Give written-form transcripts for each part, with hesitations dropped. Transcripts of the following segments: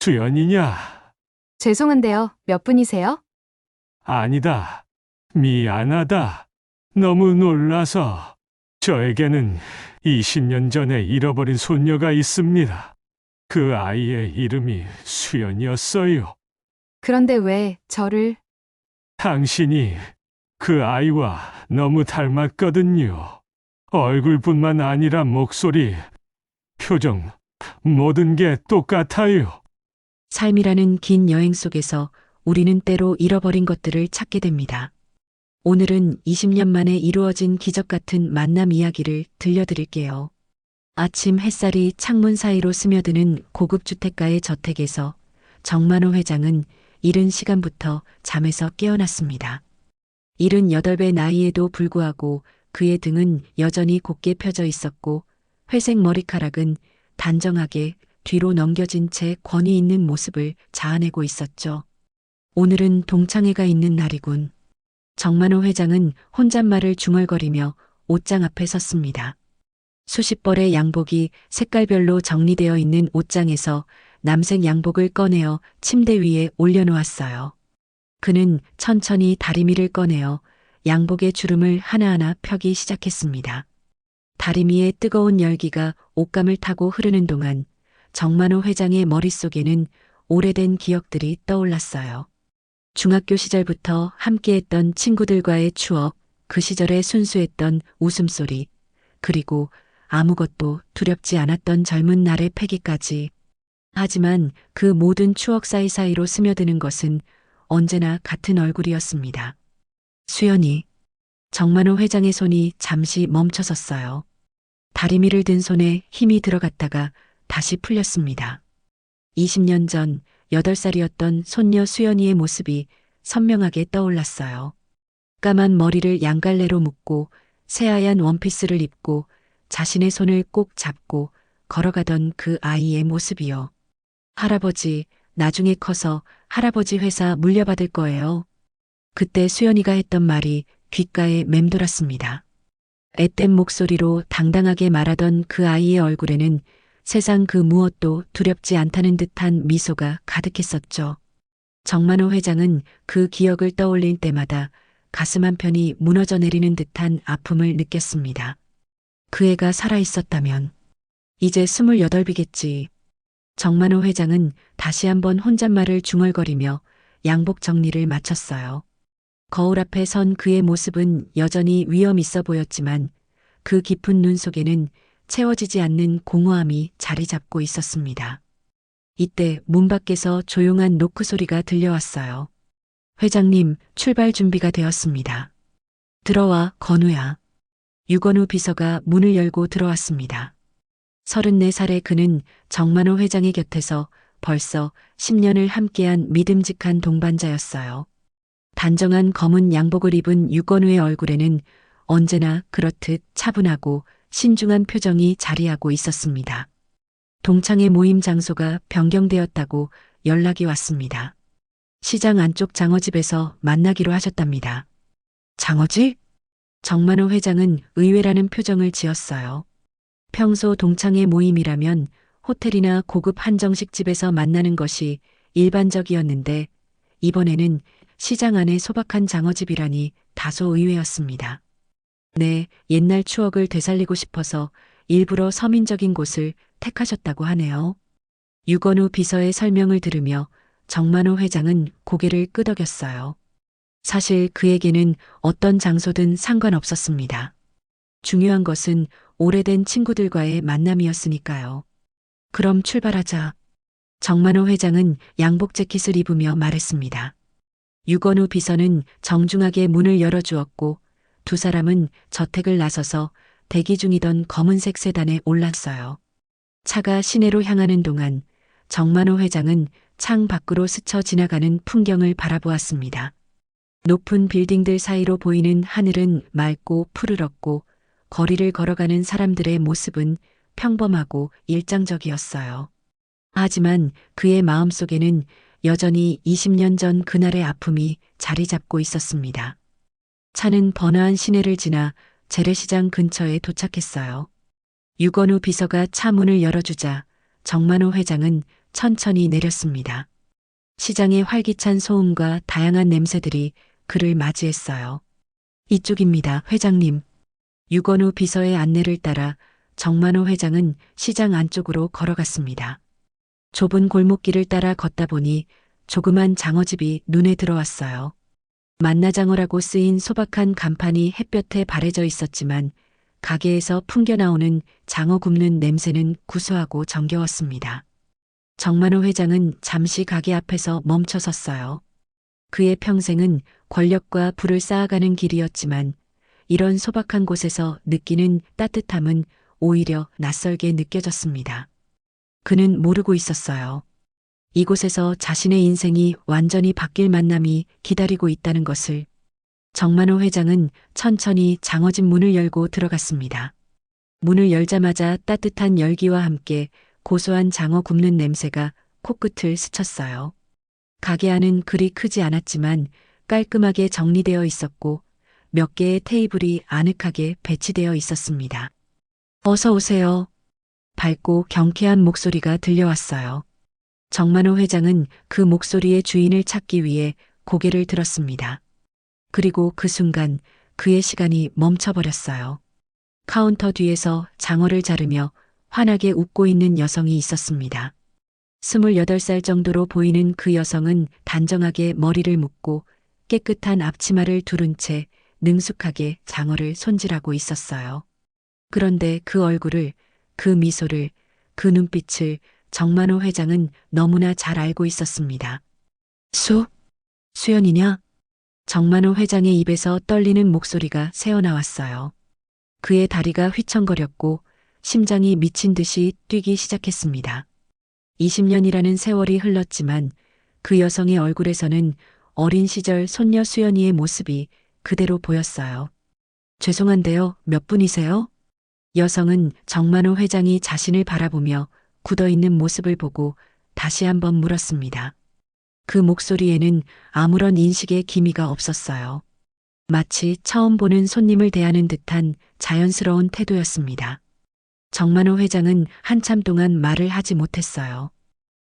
수연이냐? 죄송한데요. 몇 분이세요? 아니다. 미안하다. 너무 놀라서. 저에게는 20년 전에 잃어버린 손녀가 있습니다. 그 아이의 이름이 수연이었어요. 그런데 왜 저를... 당신이 그 아이와 너무 닮았거든요. 얼굴뿐만 아니라 목소리, 표정, 모든 게 똑같아요. 삶이라는 긴 여행 속에서 우리는 때로 잃어버린 것들을 찾게 됩니다. 오늘은 20년 만에 이루어진 기적 같은 만남 이야기를 들려드릴게요. 아침 햇살이 창문 사이로 스며드는 고급 주택가의 저택에서 정만호 회장은 이른 시간부터 잠에서 깨어났습니다. 78배 나이에도 불구하고 그의 등은 여전히 곧게 펴져 있었고 회색 머리카락은 단정하게 뒤로 넘겨진 채 권위 있는 모습을 자아내고 있었죠. 오늘은 동창회가 있는 날이군. 정만호 회장은 혼잣말을 중얼거리며 옷장 앞에 섰습니다. 수십 벌의 양복이 색깔별로 정리되어 있는 옷장에서 남색 양복을 꺼내어 침대 위에 올려놓았어요. 그는 천천히 다리미를 꺼내어 양복의 주름을 하나하나 펴기 시작했습니다. 다리미의 뜨거운 열기가 옷감을 타고 흐르는 동안 정만호 회장의 머릿속에는 오래된 기억들이 떠올랐어요. 중학교 시절부터 함께했던 친구들과의 추억, 그 시절의 순수했던 웃음소리, 그리고 아무것도 두렵지 않았던 젊은 날의 패기까지. 하지만 그 모든 추억 사이사이로 스며드는 것은 언제나 같은 얼굴이었습니다. 수연이. 정만호 회장의 손이 잠시 멈춰섰어요. 다리미를 든 손에 힘이 들어갔다가 다시 풀렸습니다. 20년 전 8살이었던 손녀 수연이의 모습이 선명하게 떠올랐어요. 까만 머리를 양갈래로 묶고 새하얀 원피스를 입고 자신의 손을 꼭 잡고 걸어가던 그 아이의 모습이요. 할아버지, 나중에 커서 할아버지 회사 물려받을 거예요. 그때 수연이가 했던 말이 귓가에 맴돌았습니다. 앳된 목소리로 당당하게 말하던 그 아이의 얼굴에는 세상 그 무엇도 두렵지 않다는 듯한 미소가 가득했었죠. 정만호 회장은 그 기억을 떠올릴 때마다 가슴 한편이 무너져 내리는 듯한 아픔을 느꼈습니다. 그 애가 살아있었다면 이제 28이겠지. 정만호 회장은 다시 한번 혼잣말을 중얼거리며 양복 정리를 마쳤어요. 거울 앞에 선 그의 모습은 여전히 위험 있어 보였지만 그 깊은 눈 속에는 채워지지 않는 공허함이 자리 잡고 있었습니다. 이때 문 밖에서 조용한 노크 소리가 들려왔어요. 회장님, 출발 준비가 되었습니다. 들어와, 건우야. 유건우 비서가 문을 열고 들어왔습니다. 34살의 그는 정만호 회장의 곁에서 벌써 10년을 함께한 믿음직한 동반자였어요. 단정한 검은 양복을 입은 유건우의 얼굴에는 언제나 그렇듯 차분하고 신중한 표정이 자리하고 있었습니다. 동창회 모임 장소가 변경되었다고 연락이 왔습니다. 시장 안쪽 장어집에서 만나기로 하셨답니다. 장어집? 정만호 회장은 의외라는 표정을 지었어요. 평소 동창회 모임이라면 호텔이나 고급 한정식집에서 만나는 것이 일반적이었는데 이번에는 시장 안의 소박한 장어집이라니 다소 의외였습니다. 네, 옛날 추억을 되살리고 싶어서 일부러 서민적인 곳을 택하셨다고 하네요. 유건우 비서의 설명을 들으며 정만호 회장은 고개를 끄덕였어요. 사실 그에게는 어떤 장소든 상관없었습니다. 중요한 것은 오래된 친구들과의 만남이었으니까요. 그럼 출발하자. 정만호 회장은 양복 재킷을 입으며 말했습니다. 유건우 비서는 정중하게 문을 열어주었고 두 사람은 저택을 나서서 대기 중이던 검은색 세단에 올랐어요. 차가 시내로 향하는 동안 정만호 회장은 창 밖으로 스쳐 지나가는 풍경을 바라보았습니다. 높은 빌딩들 사이로 보이는 하늘은 맑고 푸르렀고 거리를 걸어가는 사람들의 모습은 평범하고 일상적이었어요. 하지만 그의 마음속에는 여전히 20년 전 그날의 아픔이 자리 잡고 있었습니다. 차는 번화한 시내를 지나 재래시장 근처에 도착했어요. 유건우 비서가 차 문을 열어주자 정만호 회장은 천천히 내렸습니다. 시장의 활기찬 소음과 다양한 냄새들이 그를 맞이했어요. 이쪽입니다, 회장님. 유건우 비서의 안내를 따라 정만호 회장은 시장 안쪽으로 걸어갔습니다. 좁은 골목길을 따라 걷다 보니 조그만 장어집이 눈에 들어왔어요. 만나장어라고 쓰인 소박한 간판이 햇볕에 바래져 있었지만 가게에서 풍겨나오는 장어 굽는 냄새는 구수하고 정겨웠습니다. 정만호 회장은 잠시 가게 앞에서 멈춰 섰어요. 그의 평생은 권력과 부를 쌓아가는 길이었지만 이런 소박한 곳에서 느끼는 따뜻함은 오히려 낯설게 느껴졌습니다. 그는 모르고 있었어요. 이곳에서 자신의 인생이 완전히 바뀔 만남이 기다리고 있다는 것을. 정만호 회장은 천천히 장어집 문을 열고 들어갔습니다. 문을 열자마자 따뜻한 열기와 함께 고소한 장어 굽는 냄새가 코끝을 스쳤어요. 가게 안은 그리 크지 않았지만 깔끔하게 정리되어 있었고 몇 개의 테이블이 아늑하게 배치되어 있었습니다. 어서 오세요. 밝고 경쾌한 목소리가 들려왔어요. 정만호 회장은 그 목소리의 주인을 찾기 위해 고개를 들었습니다. 그리고 그 순간 그의 시간이 멈춰버렸어요. 카운터 뒤에서 장어를 자르며 환하게 웃고 있는 여성이 있었습니다. 28살 정도로 보이는 그 여성은 단정하게 머리를 묶고 깨끗한 앞치마를 두른 채 능숙하게 장어를 손질하고 있었어요. 그런데 그 얼굴을, 그 미소를, 그 눈빛을 정만호 회장은 너무나 잘 알고 있었습니다. 수연이냐? 정만호 회장의 입에서 떨리는 목소리가 새어나왔어요. 그의 다리가 휘청거렸고 심장이 미친 듯이 뛰기 시작했습니다. 20년이라는 세월이 흘렀지만 그 여성의 얼굴에서는 어린 시절 손녀 수연이의 모습이 그대로 보였어요. 죄송한데요, 몇 분이세요? 여성은 정만호 회장이 자신을 바라보며 굳어있는 모습을 보고 다시 한번 물었습니다. 그 목소리에는 아무런 인식의 기미가 없었어요. 마치 처음 보는 손님을 대하는 듯한 자연스러운 태도였습니다. 정만호 회장은 한참 동안 말을 하지 못했어요.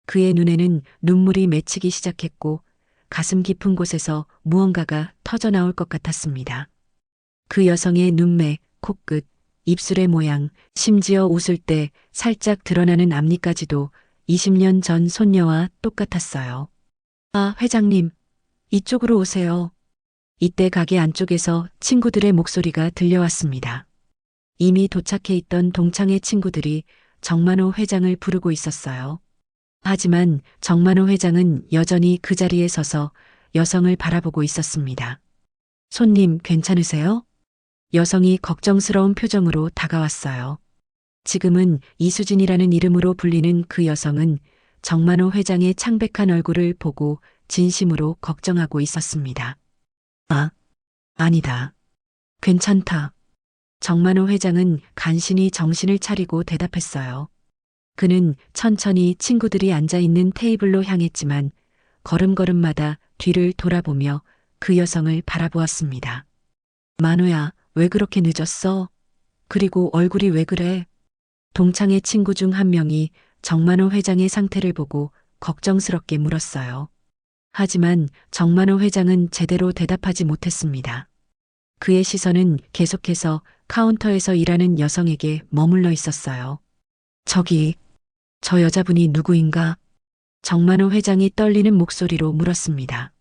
그의 눈에는 눈물이 맺히기 시작했고 가슴 깊은 곳에서 무언가가 터져나올 것 같았습니다. 그 여성의 눈매, 코끝, 입술의 모양, 심지어 웃을 때 살짝 드러나는 앞니까지도 20년 전 손녀와 똑같았어요. 아, 회장님, 이쪽으로 오세요. 이때 가게 안쪽에서 친구들의 목소리가 들려왔습니다. 이미 도착해 있던 동창의 친구들이 정만호 회장을 부르고 있었어요. 하지만 정만호 회장은 여전히 그 자리에 서서 여성을 바라보고 있었습니다. 손님, 괜찮으세요? 여성이 걱정스러운 표정으로 다가왔어요. 지금은 이수진이라는 이름으로 불리는 그 여성은 정만호 회장의 창백한 얼굴을 보고 진심으로 걱정하고 있었습니다. 아, 아니다. 괜찮다. 정만호 회장은 간신히 정신을 차리고 대답했어요. 그는 천천히 친구들이 앉아 있는 테이블로 향했지만 걸음걸음마다 뒤를 돌아보며 그 여성을 바라보았습니다. 만호야, 왜 그렇게 늦었어? 그리고 얼굴이 왜 그래? 동창의 친구 중 한 명이 정만호 회장의 상태를 보고 걱정스럽게 물었어요. 하지만 정만호 회장은 제대로 대답하지 못했습니다. 그의 시선은 계속해서 카운터에서 일하는 여성에게 머물러 있었어요. 저기, 저 여자분이 누구인가? 정만호 회장이 떨리는 목소리로 물었습니다.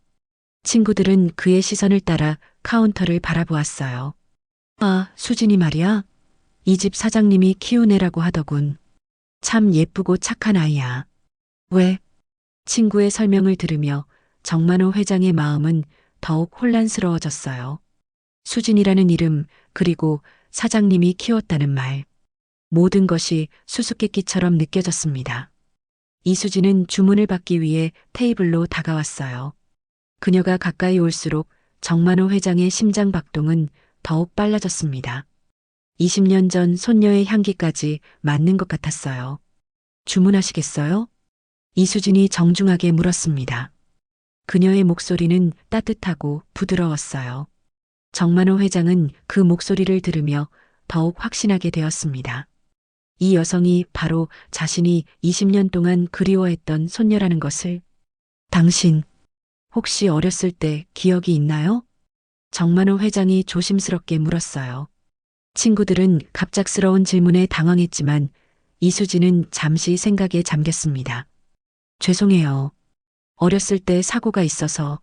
친구들은 그의 시선을 따라 카운터를 바라보았어요. 아, 수진이 말이야. 이 집 사장님이 키운 애라고 하더군. 참 예쁘고 착한 아이야. 왜? 친구의 설명을 들으며 정만호 회장의 마음은 더욱 혼란스러워졌어요. 수진이라는 이름, 그리고 사장님이 키웠다는 말. 모든 것이 수수께끼처럼 느껴졌습니다. 이수진은 주문을 받기 위해 테이블로 다가왔어요. 그녀가 가까이 올수록 정만호 회장의 심장 박동은 더욱 빨라졌습니다. 20년 전 손녀의 향기까지 맞는 것 같았어요. 주문하시겠어요? 이수진이 정중하게 물었습니다. 그녀의 목소리는 따뜻하고 부드러웠어요. 정만호 회장은 그 목소리를 들으며 더욱 확신하게 되었습니다. 이 여성이 바로 자신이 20년 동안 그리워했던 손녀라는 것을. 당신, 혹시 어렸을 때 기억이 있나요? 정만호 회장이 조심스럽게 물었어요. 친구들은 갑작스러운 질문에 당황했지만 이수진은 잠시 생각에 잠겼습니다. 죄송해요. 어렸을 때 사고가 있어서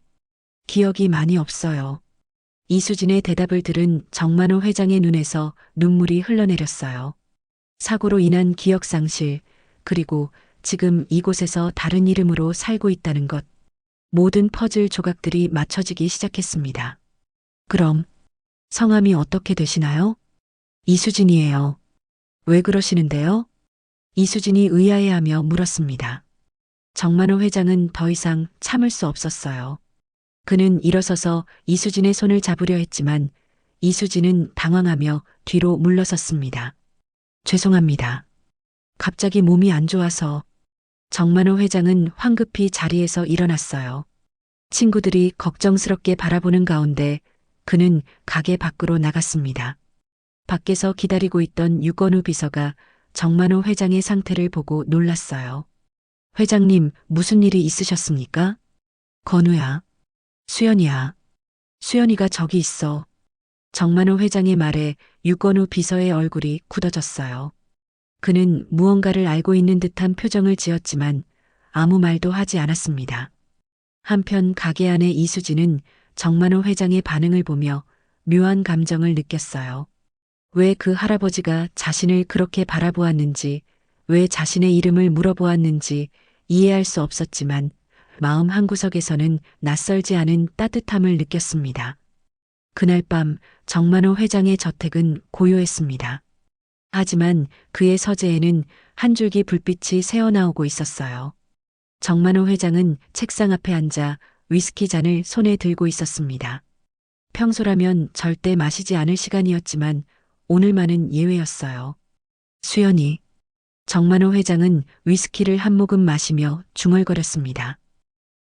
기억이 많이 없어요. 이수진의 대답을 들은 정만호 회장의 눈에서 눈물이 흘러내렸어요. 사고로 인한 기억상실, 그리고 지금 이곳에서 다른 이름으로 살고 있다는 것. 모든 퍼즐 조각들이 맞춰지기 시작했습니다. 그럼 성함이 어떻게 되시나요? 이수진이에요. 왜 그러시는데요? 이수진이 의아해하며 물었습니다. 정만호 회장은 더 이상 참을 수 없었어요. 그는 일어서서 이수진의 손을 잡으려 했지만 이수진은 당황하며 뒤로 물러섰습니다. 죄송합니다. 갑자기 몸이 안 좋아서. 정만호 회장은 황급히 자리에서 일어났어요. 친구들이 걱정스럽게 바라보는 가운데 그는 가게 밖으로 나갔습니다. 밖에서 기다리고 있던 유건우 비서가 정만호 회장의 상태를 보고 놀랐어요. 회장님, 무슨 일이 있으셨습니까? 건우야. 수연이야. 수연이가 저기 있어. 정만호 회장의 말에 유건우 비서의 얼굴이 굳어졌어요. 그는 무언가를 알고 있는 듯한 표정을 지었지만 아무 말도 하지 않았습니다. 한편 가게 안의 이수진은 정만호 회장의 반응을 보며 묘한 감정을 느꼈어요. 왜 그 할아버지가 자신을 그렇게 바라보았는지, 왜 자신의 이름을 물어보았는지 이해할 수 없었지만 마음 한구석에서는 낯설지 않은 따뜻함을 느꼈습니다. 그날 밤 정만호 회장의 저택은 고요했습니다. 하지만 그의 서재에는 한 줄기 불빛이 새어나오고 있었어요. 정만호 회장은 책상 앞에 앉아 위스키 잔을 손에 들고 있었습니다. 평소라면 절대 마시지 않을 시간이었지만 오늘만은 예외였어요. 수연이. 정만호 회장은 위스키를 한 모금 마시며 중얼거렸습니다.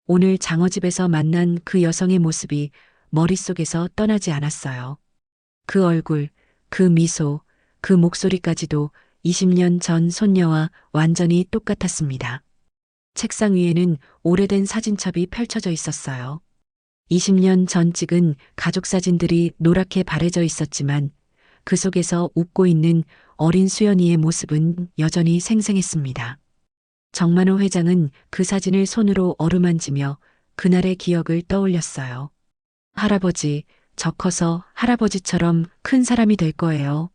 오늘 장어집에서 만난 그 여성의 모습이 머릿속에서 떠나지 않았어요. 그 얼굴, 그 미소, 그 목소리까지도 20년 전 손녀와 완전히 똑같았습니다. 책상 위에는 오래된 사진첩이 펼쳐져 있었어요. 20년 전 찍은 가족 사진들이 노랗게 바래져 있었지만 그 속에서 웃고 있는 어린 수연이의 모습은 여전히 생생했습니다. 정만호 회장은 그 사진을 손으로 어루만지며 그날의 기억을 떠올렸어요. 할아버지, 저 커서 할아버지처럼 큰 사람이 될 거예요.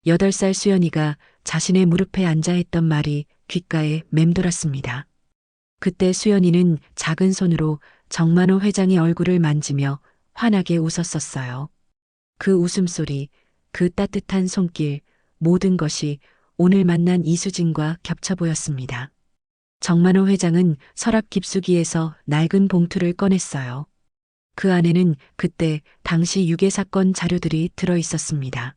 8살 수연이가 자신의 무릎에 앉아 했던 말이 귓가에 맴돌았습니다. 그때 수연이는 작은 손으로 정만호 회장의 얼굴을 만지며 환하게 웃었었어요. 그 웃음소리, 그 따뜻한 손길, 모든 것이 오늘 만난 이수진과 겹쳐 보였습니다. 정만호 회장은 서랍 깊숙이에서 낡은 봉투를 꺼냈어요. 그 안에는 그때 당시 유괴 사건 자료들이 들어 있었습니다.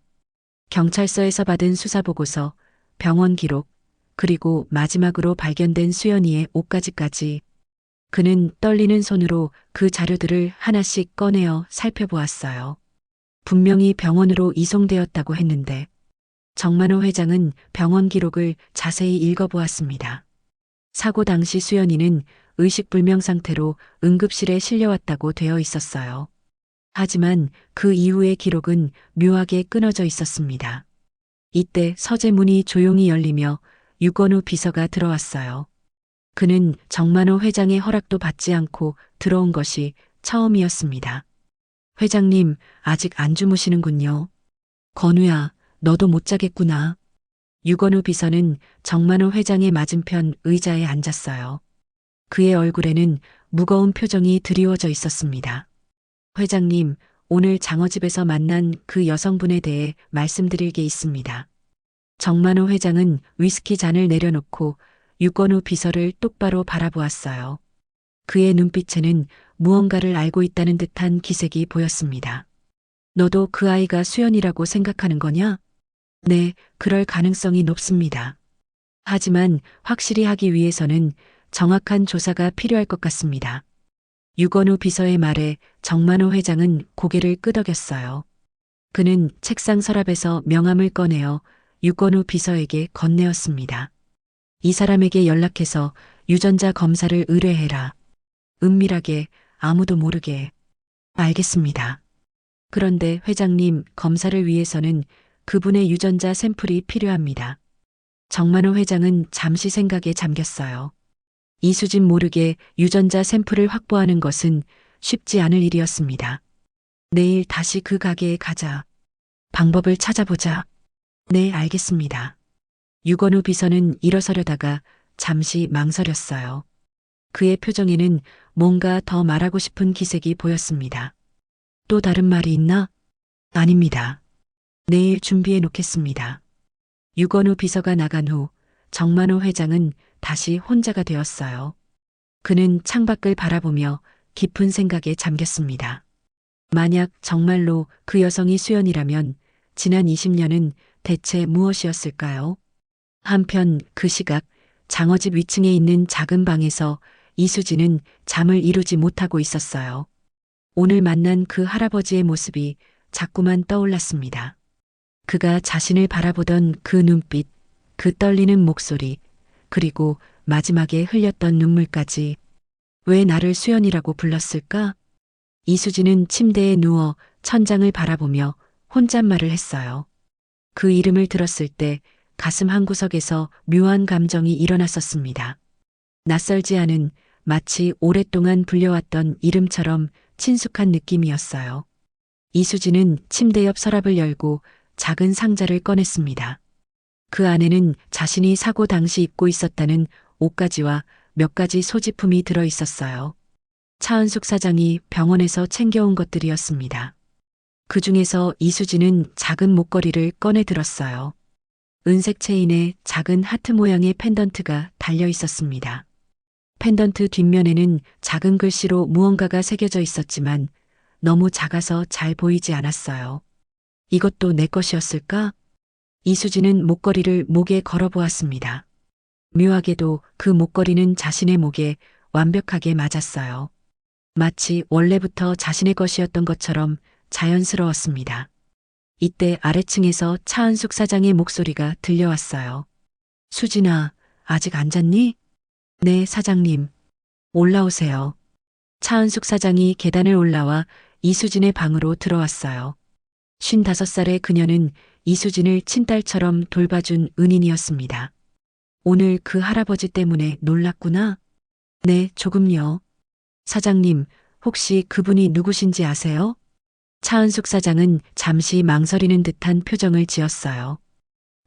경찰서에서 받은 수사보고서, 병원 기록, 그리고 마지막으로 발견된 수연이의 옷가지까지. 그는 떨리는 손으로 그 자료들을 하나씩 꺼내어 살펴보았어요. 분명히 병원으로 이송되었다고 했는데 정만호 회장은 병원 기록을 자세히 읽어보았습니다. 사고 당시 수연이는 의식불명 상태로 응급실에 실려왔다고 되어 있었어요. 하지만 그 이후의 기록은 묘하게 끊어져 있었습니다. 이때 서재 문이 조용히 열리며 유건우 비서가 들어왔어요. 그는 정만호 회장의 허락도 받지 않고 들어온 것이 처음이었습니다. 회장님, 아직 안 주무시는군요. 건우야, 너도 못 자겠구나. 유건우 비서는 정만호 회장의 맞은편 의자에 앉았어요. 그의 얼굴에는 무거운 표정이 드리워져 있었습니다. 회장님, 오늘 장어집에서 만난 그 여성분에 대해 말씀드릴 게 있습니다. 정만호 회장은 위스키 잔을 내려놓고 유건우 비서를 똑바로 바라보았어요. 그의 눈빛에는 무언가를 알고 있다는 듯한 기색이 보였습니다. 너도 그 아이가 수연이라고 생각하는 거냐? 네, 그럴 가능성이 높습니다. 하지만 확실히 하기 위해서는 정확한 조사가 필요할 것 같습니다. 유건우 비서의 말에 정만호 회장은 고개를 끄덕였어요. 그는 책상 서랍에서 명함을 꺼내어 유건우 비서에게 건네었습니다. 이 사람에게 연락해서 유전자 검사를 의뢰해라. 은밀하게 아무도 모르게. 알겠습니다. 그런데 회장님, 검사를 위해서는 그분의 유전자 샘플이 필요합니다. 정만호 회장은 잠시 생각에 잠겼어요. 이수진 모르게 유전자 샘플을 확보하는 것은 쉽지 않을 일이었습니다. 내일 다시 그 가게에 가자. 방법을 찾아보자. 네, 알겠습니다. 유건우 비서는 일어서려다가 잠시 망설였어요. 그의 표정에는 뭔가 더 말하고 싶은 기색이 보였습니다. 또 다른 말이 있나? 아닙니다. 내일 준비해 놓겠습니다. 유건우 비서가 나간 후 정만호 회장은 다시 혼자가 되었어요. 그는 창밖을 바라보며 깊은 생각에 잠겼습니다. 만약 정말로 그 여성이 수연이라면 지난 20년은 대체 무엇이었을까요? 한편 그 시각 장어집 위층에 있는 작은 방에서 이수진은 잠을 이루지 못하고 있었어요. 오늘 만난 그 할아버지의 모습이 자꾸만 떠올랐습니다. 그가 자신을 바라보던 그 눈빛, 그 떨리는 목소리, 그리고 마지막에 흘렸던 눈물까지. 왜 나를 수연이라고 불렀을까? 이수진은 침대에 누워 천장을 바라보며 혼잣말을 했어요. 그 이름을 들었을 때 가슴 한구석에서 묘한 감정이 일어났었습니다. 낯설지 않은, 마치 오랫동안 불려왔던 이름처럼 친숙한 느낌이었어요. 이수진은 침대 옆 서랍을 열고 작은 상자를 꺼냈습니다. 그 안에는 자신이 사고 당시 입고 있었다는 옷가지와 몇 가지 소지품이 들어 있었어요. 차은숙 사장이 병원에서 챙겨온 것들이었습니다. 그 중에서 이수진은 작은 목걸이를 꺼내 들었어요. 은색 체인에 작은 하트 모양의 펜던트가 달려 있었습니다. 펜던트 뒷면에는 작은 글씨로 무언가가 새겨져 있었지만 너무 작아서 잘 보이지 않았어요. 이것도 내 것이었을까? 이수진은 목걸이를 목에 걸어보았습니다. 묘하게도 그 목걸이는 자신의 목에 완벽하게 맞았어요. 마치 원래부터 자신의 것이었던 것처럼 자연스러웠습니다. 이때 아래층에서 차은숙 사장의 목소리가 들려왔어요. 수진아, 아직 안 잤니? 네, 사장님. 올라오세요. 차은숙 사장이 계단을 올라와 이수진의 방으로 들어왔어요. 55살의 그녀는 이수진을 친딸처럼 돌봐준 은인이었습니다. 오늘 그 할아버지 때문에 놀랐구나? 네, 조금요. 사장님, 혹시 그분이 누구신지 아세요? 차은숙 사장은 잠시 망설이는 듯한 표정을 지었어요.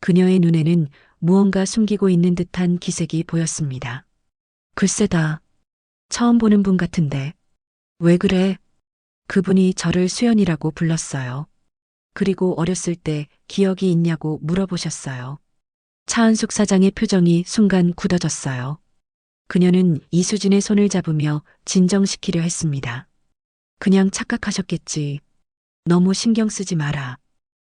그녀의 눈에는 무언가 숨기고 있는 듯한 기색이 보였습니다. 글쎄다. 처음 보는 분 같은데. 왜 그래? 그분이 저를 수연이라고 불렀어요. 그리고 어렸을 때 기억이 있냐고 물어보셨어요. 차은숙 사장의 표정이 순간 굳어졌어요. 그녀는 이수진의 손을 잡으며 진정시키려 했습니다. 그냥 착각하셨겠지. 너무 신경 쓰지 마라.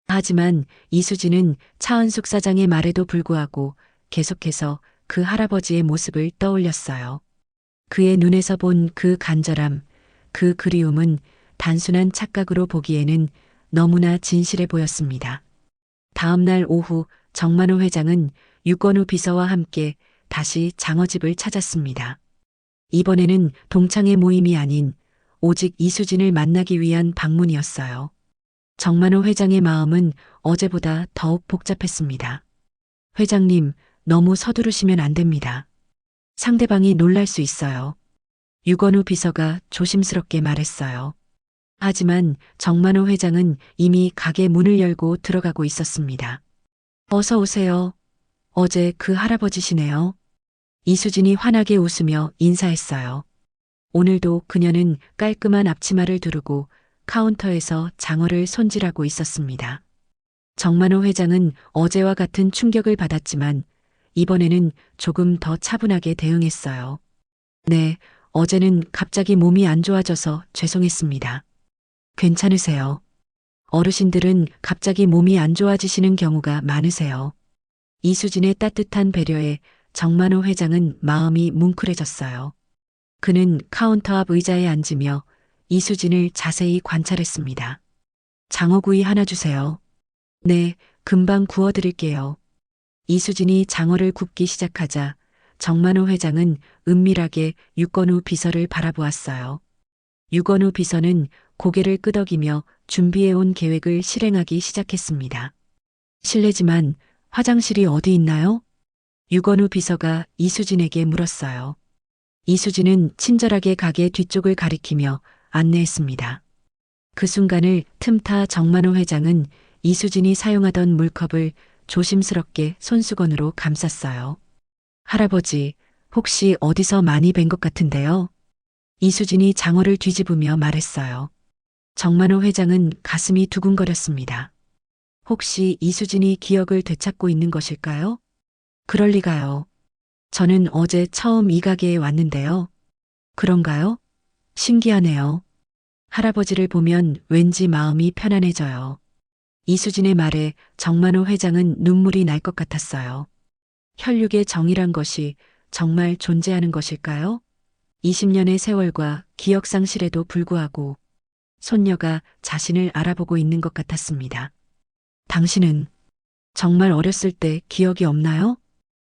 하지만 이수진은 차은숙 사장의 말에도 불구하고 계속해서 그 할아버지의 모습을 떠올렸어요. 그의 눈에서 본 그 간절함, 그 그리움은 단순한 착각으로 보기에는 너무나 진실해 보였습니다. 다음 날 오후 정만호 회장은 유건우 비서와 함께 다시 장어집을 찾았습니다. 이번에는 동창회 모임이 아닌 오직 이수진을 만나기 위한 방문이었어요. 정만호 회장의 마음은 어제보다 더욱 복잡했습니다. 회장님, 너무 서두르시면 안 됩니다. 상대방이 놀랄 수 있어요. 유건우 비서가 조심스럽게 말했어요. 하지만 정만호 회장은 이미 가게 문을 열고 들어가고 있었습니다. 어서 오세요. 어제 그 할아버지시네요. 이수진이 환하게 웃으며 인사했어요. 오늘도 그녀는 깔끔한 앞치마를 두르고 카운터에서 장어를 손질하고 있었습니다. 정만호 회장은 어제와 같은 충격을 받았지만 이번에는 조금 더 차분하게 대응했어요. 네, 어제는 갑자기 몸이 안 좋아져서 죄송했습니다. 괜찮으세요? 어르신들은 갑자기 몸이 안 좋아지시는 경우가 많으세요. 이수진의 따뜻한 배려에 정만호 회장은 마음이 뭉클해졌어요. 그는 카운터 앞 의자에 앉으며 이수진을 자세히 관찰했습니다. 장어구이 하나 주세요. 네, 금방 구워드릴게요. 이수진이 장어를 굽기 시작하자 정만호 회장은 은밀하게 유건우 비서를 바라보았어요. 유건우 비서는 고개를 끄덕이며 준비해온 계획을 실행하기 시작했습니다. 실례지만 화장실이 어디 있나요? 유건우 비서가 이수진에게 물었어요. 이수진은 친절하게 가게 뒤쪽을 가리키며 안내했습니다. 그 순간을 틈타 정만호 회장은 이수진이 사용하던 물컵을 조심스럽게 손수건으로 감쌌어요. 할아버지, 혹시 어디서 많이 뵌 것 같은데요? 이수진이 장어를 뒤집으며 말했어요. 정만호 회장은 가슴이 두근거렸습니다. 혹시 이수진이 기억을 되찾고 있는 것일까요? 그럴 리가요. 저는 어제 처음 이 가게에 왔는데요. 그런가요? 신기하네요. 할아버지를 보면 왠지 마음이 편안해져요. 이수진의 말에 정만호 회장은 눈물이 날 것 같았어요. 혈육의 정이란 것이 정말 존재하는 것일까요? 20년의 세월과 기억 상실에도 불구하고 손녀가 자신을 알아보고 있는 것 같았습니다. 당신은 정말 어렸을 때 기억이 없나요?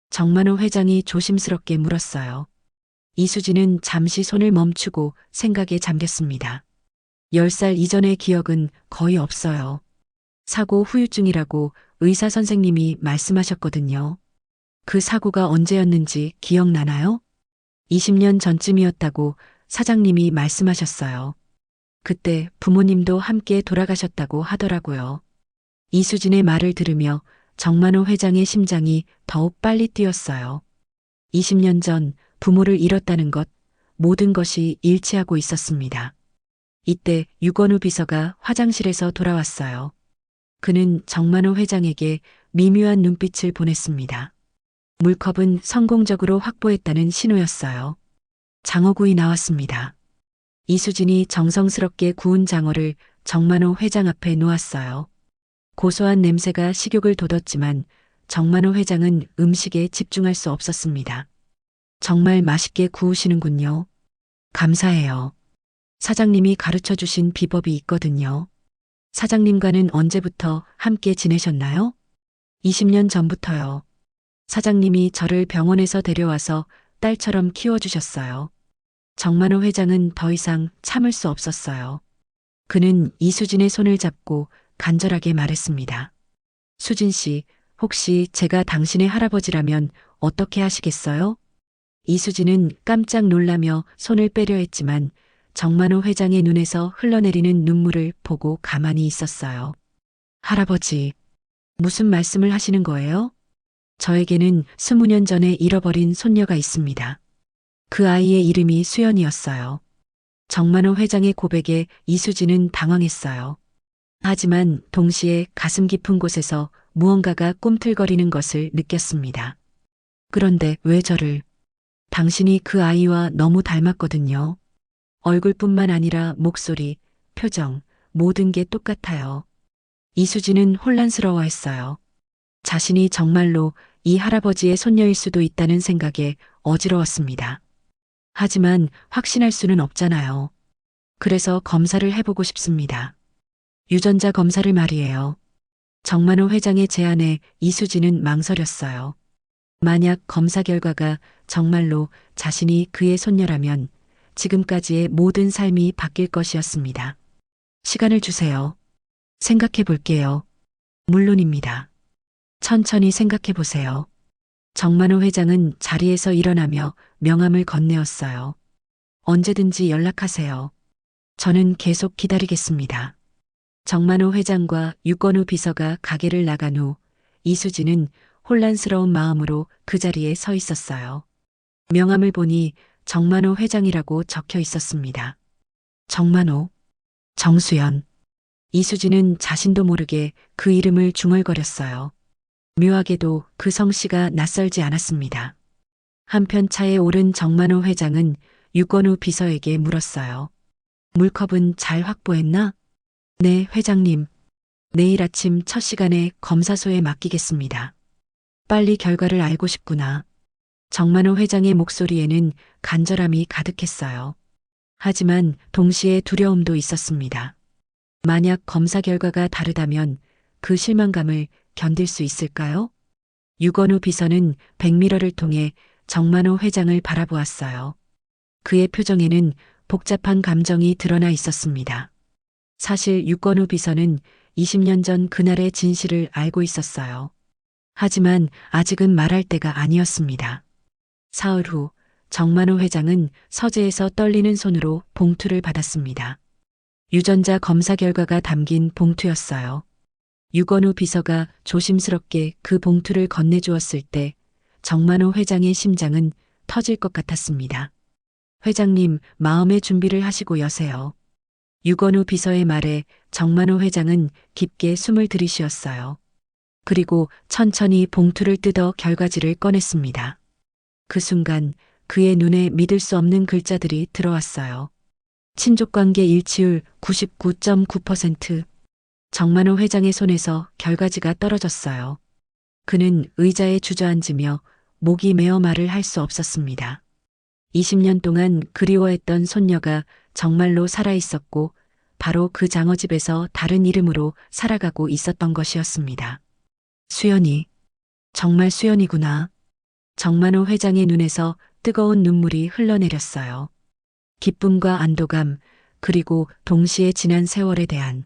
정만호 회장이 조심스럽게 물었어요. 이수진은 잠시 손을 멈추고 생각에 잠겼습니다. 10살 이전의 기억은 거의 없어요. 사고 후유증이라고 의사 선생님이 말씀하셨거든요. 그 사고가 언제였는지 기억나나요? 20년 전쯤이었다고 사장님이 말씀하셨어요. 그때 부모님도 함께 돌아가셨다고 하더라고요. 이수진의 말을 들으며 정만호 회장의 심장이 더욱 빨리 뛰었어요. 20년 전 부모를 잃었다는 것, 모든 것이 일치하고 있었습니다. 이때 유건우 비서가 화장실에서 돌아왔어요. 그는 정만호 회장에게 미묘한 눈빛을 보냈습니다. 물컵은 성공적으로 확보했다는 신호였어요. 장어구이 나왔습니다. 이수진이 정성스럽게 구운 장어를 정만호 회장 앞에 놓았어요. 고소한 냄새가 식욕을 돋웠지만 정만호 회장은 음식에 집중할 수 없었습니다. 정말 맛있게 구우시는군요. 감사해요. 사장님이 가르쳐 주신 비법이 있거든요. 사장님과는 언제부터 함께 지내셨나요? 20년 전부터요. 사장님이 저를 병원에서 데려와서 딸처럼 키워주셨어요. 정만호 회장은 더 이상 참을 수 없었어요. 그는 이수진의 손을 잡고 간절하게 말했습니다. 수진 씨, 혹시 제가 당신의 할아버지라면 어떻게 하시겠어요? 이수진은 깜짝 놀라며 손을 빼려 했지만 정만호 회장의 눈에서 흘러내리는 눈물을 보고 가만히 있었어요. 할아버지, 무슨 말씀을 하시는 거예요? 저에게는 20년 전에 잃어버린 손녀가 있습니다. 그 아이의 이름이 수연이었어요. 정만호 회장의 고백에 이수진은 당황했어요. 하지만 동시에 가슴 깊은 곳에서 무언가가 꿈틀거리는 것을 느꼈습니다. 그런데 왜 저를? 당신이 그 아이와 너무 닮았거든요. 얼굴뿐만 아니라 목소리, 표정, 모든 게 똑같아요. 이수진은 혼란스러워했어요. 자신이 정말로 이 할아버지의 손녀일 수도 있다는 생각에 어지러웠습니다. 하지만 확신할 수는 없잖아요. 그래서 검사를 해보고 싶습니다. 유전자 검사를 말이에요. 정만호 회장의 제안에 이수진은 망설였어요. 만약 검사 결과가 정말로 자신이 그의 손녀라면 지금까지의 모든 삶이 바뀔 것이었습니다. 시간을 주세요. 생각해 볼게요. 물론입니다. 천천히 생각해 보세요. 정만호 회장은 자리에서 일어나며 명함을 건네었어요. 언제든지 연락하세요. 저는 계속 기다리겠습니다. 정만호 회장과 유건우 비서가 가게를 나간 후 이수진은 혼란스러운 마음으로 그 자리에 서 있었어요. 명함을 보니 정만호 회장이라고 적혀 있었습니다. 정만호, 정수연. 이수진은 자신도 모르게 그 이름을 중얼거렸어요. 묘하게도 그 성씨가 낯설지 않았습니다. 한편 차에 오른 정만호 회장은 유건우 비서에게 물었어요. 물컵은 잘 확보했나? 네, 회장님. 내일 아침 첫 시간에 검사소에 맡기겠습니다. 빨리 결과를 알고 싶구나. 정만호 회장의 목소리에는 간절함이 가득했어요. 하지만 동시에 두려움도 있었습니다. 만약 검사 결과가 다르다면 그 실망감을 견딜 수 있을까요? 유건우 비서는 백미러를 통해 정만호 회장을 바라보았어요. 그의 표정에는 복잡한 감정이 드러나 있었습니다. 사실 유건우 비서는 20년 전 그날의 진실을 알고 있었어요. 하지만 아직은 말할 때가 아니었습니다. 사흘 후 정만호 회장은 서재에서 떨리는 손으로 봉투를 받았습니다. 유전자 검사 결과가 담긴 봉투였어요. 유건우 비서가 조심스럽게 그 봉투를 건네주었을 때 정만호 회장의 심장은 터질 것 같았습니다. 회장님, 마음의 준비를 하시고 여세요. 유건우 비서의 말에 정만호 회장은 깊게 숨을 들이쉬었어요. 그리고 천천히 봉투를 뜯어 결과지를 꺼냈습니다. 그 순간 그의 눈에 믿을 수 없는 글자들이 들어왔어요. 친족관계 일치율 99.9%. 정만호 회장의 손에서 결과지가 떨어졌어요. 그는 의자에 주저앉으며 목이 메어 말을 할 수 없었습니다. 20년 동안 그리워했던 손녀가 정말로 살아있었고 바로 그 장어집에서 다른 이름으로 살아가고 있었던 것이었습니다. 수연이, 정말 수연이구나. 정만호 회장의 눈에서 뜨거운 눈물이 흘러내렸어요. 기쁨과 안도감, 그리고 동시에 지난 세월에 대한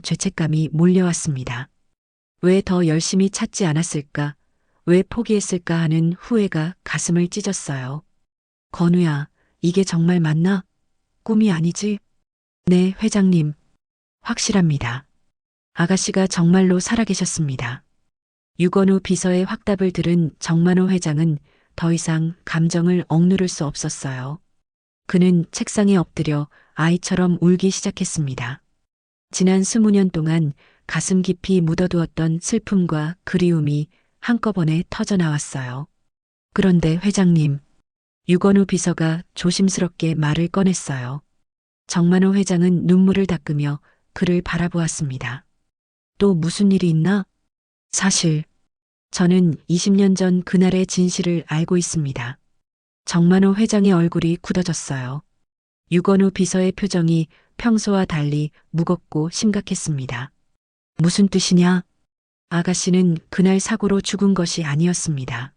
죄책감이 몰려왔습니다. 왜 더 열심히 찾지 않았을까? 왜 포기했을까 하는 후회가 가슴을 찢었어요. 건우야, 이게 정말 맞나? 꿈이 아니지? 네, 회장님. 확실합니다. 아가씨가 정말로 살아계셨습니다. 유건우 비서의 확답을 들은 정만호 회장은 더 이상 감정을 억누를 수 없었어요. 그는 책상에 엎드려 아이처럼 울기 시작했습니다. 지난 20년 동안 가슴 깊이 묻어두었던 슬픔과 그리움이 한꺼번에 터져나왔어요. 그런데 회장님, 유건우 비서가 조심스럽게 말을 꺼냈어요. 정만호 회장은 눈물을 닦으며 그를 바라보았습니다. 또 무슨 일이 있나? 사실 저는 20년 전 그날의 진실을 알고 있습니다. 정만호 회장의 얼굴이 굳어졌어요. 유건우 비서의 표정이 평소와 달리 무겁고 심각했습니다. 무슨 뜻이냐? 아가씨는 그날 사고로 죽은 것이 아니었습니다.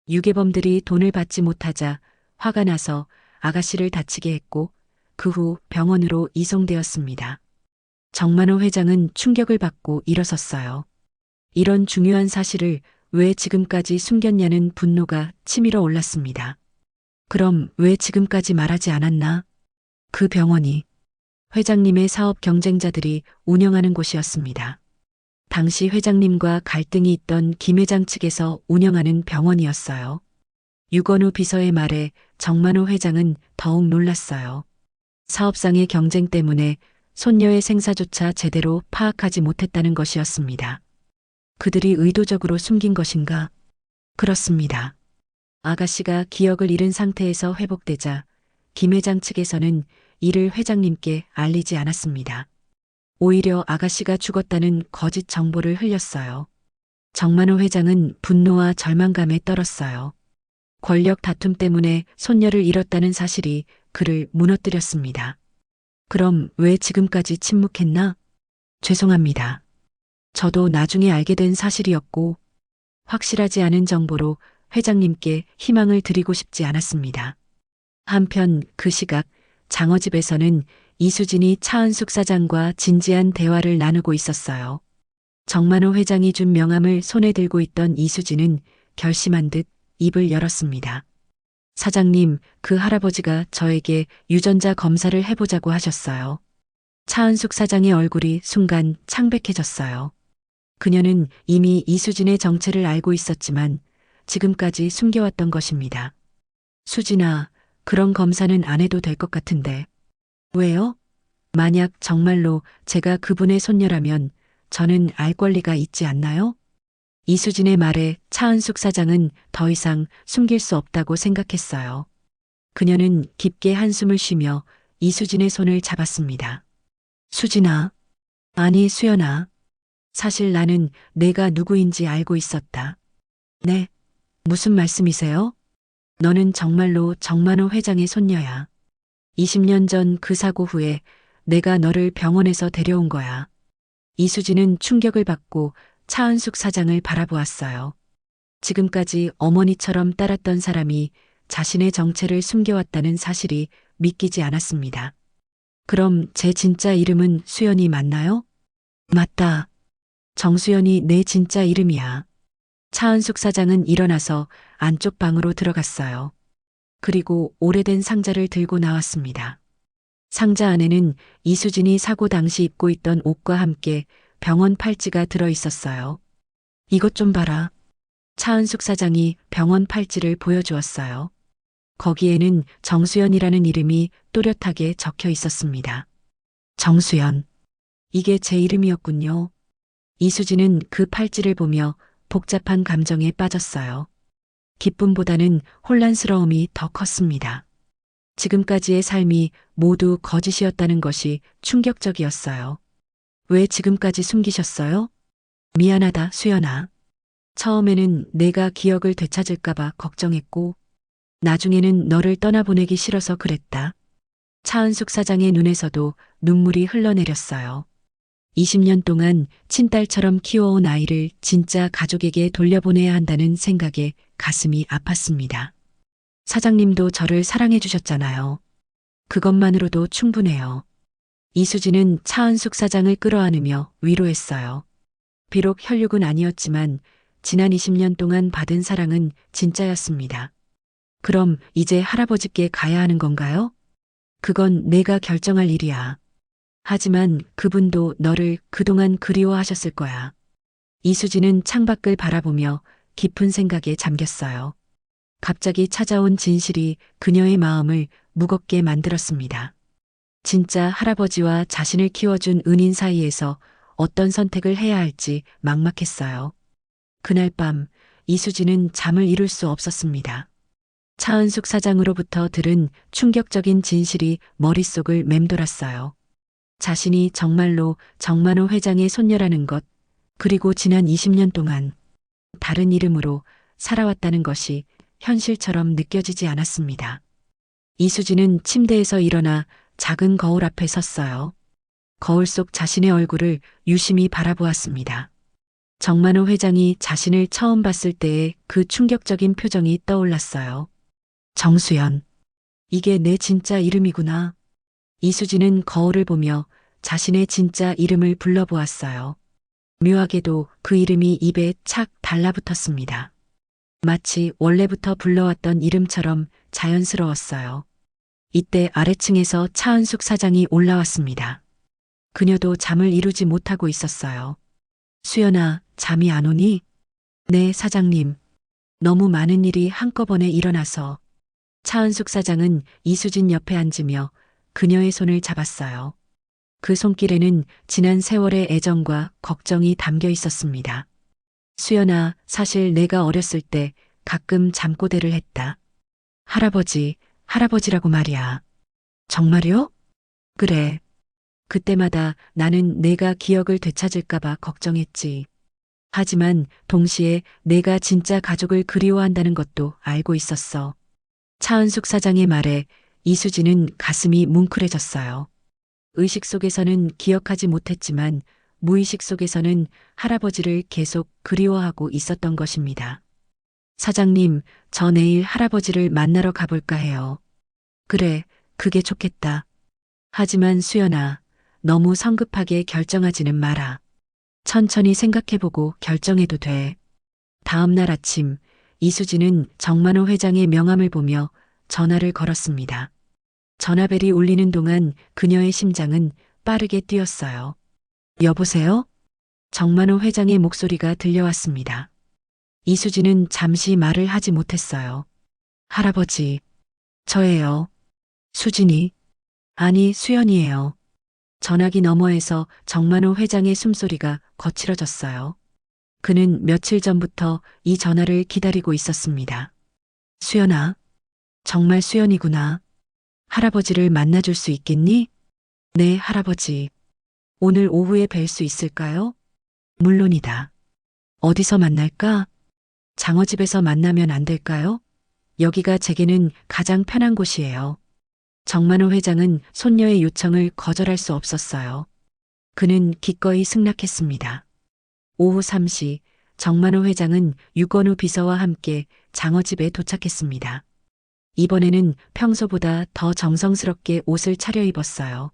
유괴범들이 돈을 받지 못하자 화가 나서 아가씨를 다치게 했고 그 후 병원으로 이송되었습니다. 정만호 회장은 충격을 받고 일어섰어요. 이런 중요한 사실을 왜 지금까지 숨겼냐는 분노가 치밀어 올랐습니다. 그럼 왜 지금까지 말하지 않았나? 그 병원이 회장님의 사업 경쟁자들이 운영하는 곳이었습니다. 당시 회장님과 갈등이 있던 김 회장 측에서 운영하는 병원이었어요. 유건우 비서의 말에 정만호 회장은 더욱 놀랐어요. 사업상의 경쟁 때문에 손녀의 생사조차 제대로 파악하지 못했다는 것이었습니다. 그들이 의도적으로 숨긴 것인가? 그렇습니다. 아가씨가 기억을 잃은 상태에서 회복되자 김 회장 측에서는 이를 회장님께 알리지 않았습니다. 오히려 아가씨가 죽었다는 거짓 정보를 흘렸어요. 정만호 회장은 분노와 절망감에 떨었어요. 권력 다툼 때문에 손녀를 잃었다는 사실이 그를 무너뜨렸습니다. 그럼 왜 지금까지 침묵했나? 죄송합니다. 저도 나중에 알게 된 사실이었고 확실하지 않은 정보로 회장님께 희망을 드리고 싶지 않았습니다. 한편 그 시각 장어집에서는 이수진이 차은숙 사장과 진지한 대화를 나누고 있었어요. 정만호 회장이 준 명함을 손에 들고 있던 이수진은 결심한 듯 입을 열었습니다. 사장님, 그 할아버지가 저에게 유전자 검사를 해보자고 하셨어요. 차은숙 사장의 얼굴이 순간 창백해졌어요. 그녀는 이미 이수진의 정체를 알고 있었지만 지금까지 숨겨왔던 것입니다. 수진아, 그런 검사는 안 해도 될 것 같은데. 왜요? 만약 정말로 제가 그분의 손녀라면 저는 알 권리가 있지 않나요? 이수진의 말에 차은숙 사장은 더 이상 숨길 수 없다고 생각했어요. 그녀는 깊게 한숨을 쉬며 이수진의 손을 잡았습니다. 수진아, 아니 수연아, 사실 나는 내가 누구인지 알고 있었다. 네, 무슨 말씀이세요? 너는 정말로 정만호 회장의 손녀야. 20년 전 그 사고 후에 내가 너를 병원에서 데려온 거야. 이수진은 충격을 받고 차은숙 사장을 바라보았어요. 지금까지 어머니처럼 따랐던 사람이 자신의 정체를 숨겨왔다는 사실이 믿기지 않았습니다. 그럼 제 진짜 이름은 수연이 맞나요? 맞다. 정수연이 내 진짜 이름이야. 차은숙 사장은 일어나서 안쪽 방으로 들어갔어요. 그리고 오래된 상자를 들고 나왔습니다. 상자 안에는 이수진이 사고 당시 입고 있던 옷과 함께 병원 팔찌가 들어 있었어요. 이것 좀 봐라. 차은숙 사장이 병원 팔찌를 보여주었어요. 거기에는 정수연이라는 이름이 또렷하게 적혀 있었습니다. 정수연. 이게 제 이름이었군요. 이수진은 그 팔찌를 보며 복잡한 감정에 빠졌어요. 기쁨보다는 혼란스러움이 더 컸습니다. 지금까지의 삶이 모두 거짓이었다는 것이 충격적이었어요. 왜 지금까지 숨기셨어요? 미안하다, 수연아. 처음에는 내가 기억을 되찾을까봐 걱정했고, 나중에는 너를 떠나보내기 싫어서 그랬다. 차은숙 사장의 눈에서도 눈물이 흘러내렸어요. 20년 동안 친딸처럼 키워온 아이를 진짜 가족에게 돌려보내야 한다는 생각에 가슴이 아팠습니다. 사장님도 저를 사랑해 주셨잖아요. 그것만으로도 충분해요. 이수진은 차은숙 사장을 끌어안으며 위로했어요. 비록 혈육은 아니었지만 지난 20년 동안 받은 사랑은 진짜였습니다. 그럼 이제 할아버지께 가야 하는 건가요? 그건 내가 결정할 일이야. 하지만 그분도 너를 그동안 그리워하셨을 거야. 이수진은 창밖을 바라보며 깊은 생각에 잠겼어요. 갑자기 찾아온 진실이 그녀의 마음을 무겁게 만들었습니다. 진짜 할아버지와 자신을 키워준 은인 사이에서 어떤 선택을 해야 할지 막막했어요. 그날 밤 이수진은 잠을 이룰 수 없었습니다. 차은숙 사장으로부터 들은 충격적인 진실이 머릿속을 맴돌았어요. 자신이 정말로 정만호 회장의 손녀라는 것, 그리고 지난 20년 동안 다른 이름으로 살아왔다는 것이 현실처럼 느껴지지 않았습니다. 이수진은 침대에서 일어나 작은 거울 앞에 섰어요. 거울 속 자신의 얼굴을 유심히 바라보았습니다. 정만호 회장이 자신을 처음 봤을 때의 그 충격적인 표정이 떠올랐어요. 정수연. 이게 내 진짜 이름이구나. 이수진은 거울을 보며 자신의 진짜 이름을 불러보았어요. 묘하게도 그 이름이 입에 착 달라붙었습니다. 마치 원래부터 불러왔던 이름처럼 자연스러웠어요. 이때 아래층에서 차은숙 사장이 올라왔습니다. 그녀도 잠을 이루지 못하고 있었어요. 수연아, 잠이 안 오니? 네, 사장님. 너무 많은 일이 한꺼번에 일어나서. 차은숙 사장은 이수진 옆에 앉으며 그녀의 손을 잡았어요. 그 손길에는 지난 세월의 애정과 걱정이 담겨 있었습니다. 수연아, 사실 내가 어렸을 때 가끔 잠꼬대를 했다. 할아버지라고 말이야. 정말요? 그래. 그때마다 나는 내가 기억을 되찾을까봐 걱정했지. 하지만 동시에 내가 진짜 가족을 그리워한다는 것도 알고 있었어. 차은숙 사장의 말에 이수진은 가슴이 뭉클해졌어요. 의식 속에서는 기억하지 못했지만 무의식 속에서는 할아버지를 계속 그리워하고 있었던 것입니다. 사장님, 저 내일 할아버지를 만나러 가볼까 해요. 그래, 그게 좋겠다. 하지만 수연아, 너무 성급하게 결정하지는 마라. 천천히 생각해보고 결정해도 돼. 다음 날 아침, 이수진은 정만호 회장의 명함을 보며 전화를 걸었습니다. 전화벨이 울리는 동안 그녀의 심장은 빠르게 뛰었어요. 여보세요? 정만호 회장의 목소리가 들려왔습니다. 이수진은 잠시 말을 하지 못했어요. 할아버지, 저예요. 수진이. 아니, 수연이에요. 전화기 너머에서 정만호 회장의 숨소리가 거칠어졌어요. 그는 며칠 전부터 이 전화를 기다리고 있었습니다. 수연아, 정말 수연이구나. 할아버지를 만나줄 수 있겠니? 네, 할아버지. 오늘 오후에 뵐 수 있을까요? 물론이다. 어디서 만날까? 장어집에서 만나면 안 될까요? 여기가 제게는 가장 편한 곳이에요. 정만호 회장은 손녀의 요청을 거절할 수 없었어요. 그는 기꺼이 승낙했습니다. 오후 3시 정만호 회장은 유건우 비서와 함께 장어집에 도착했습니다. 이번에는 평소보다 더 정성스럽게 옷을 차려입었어요.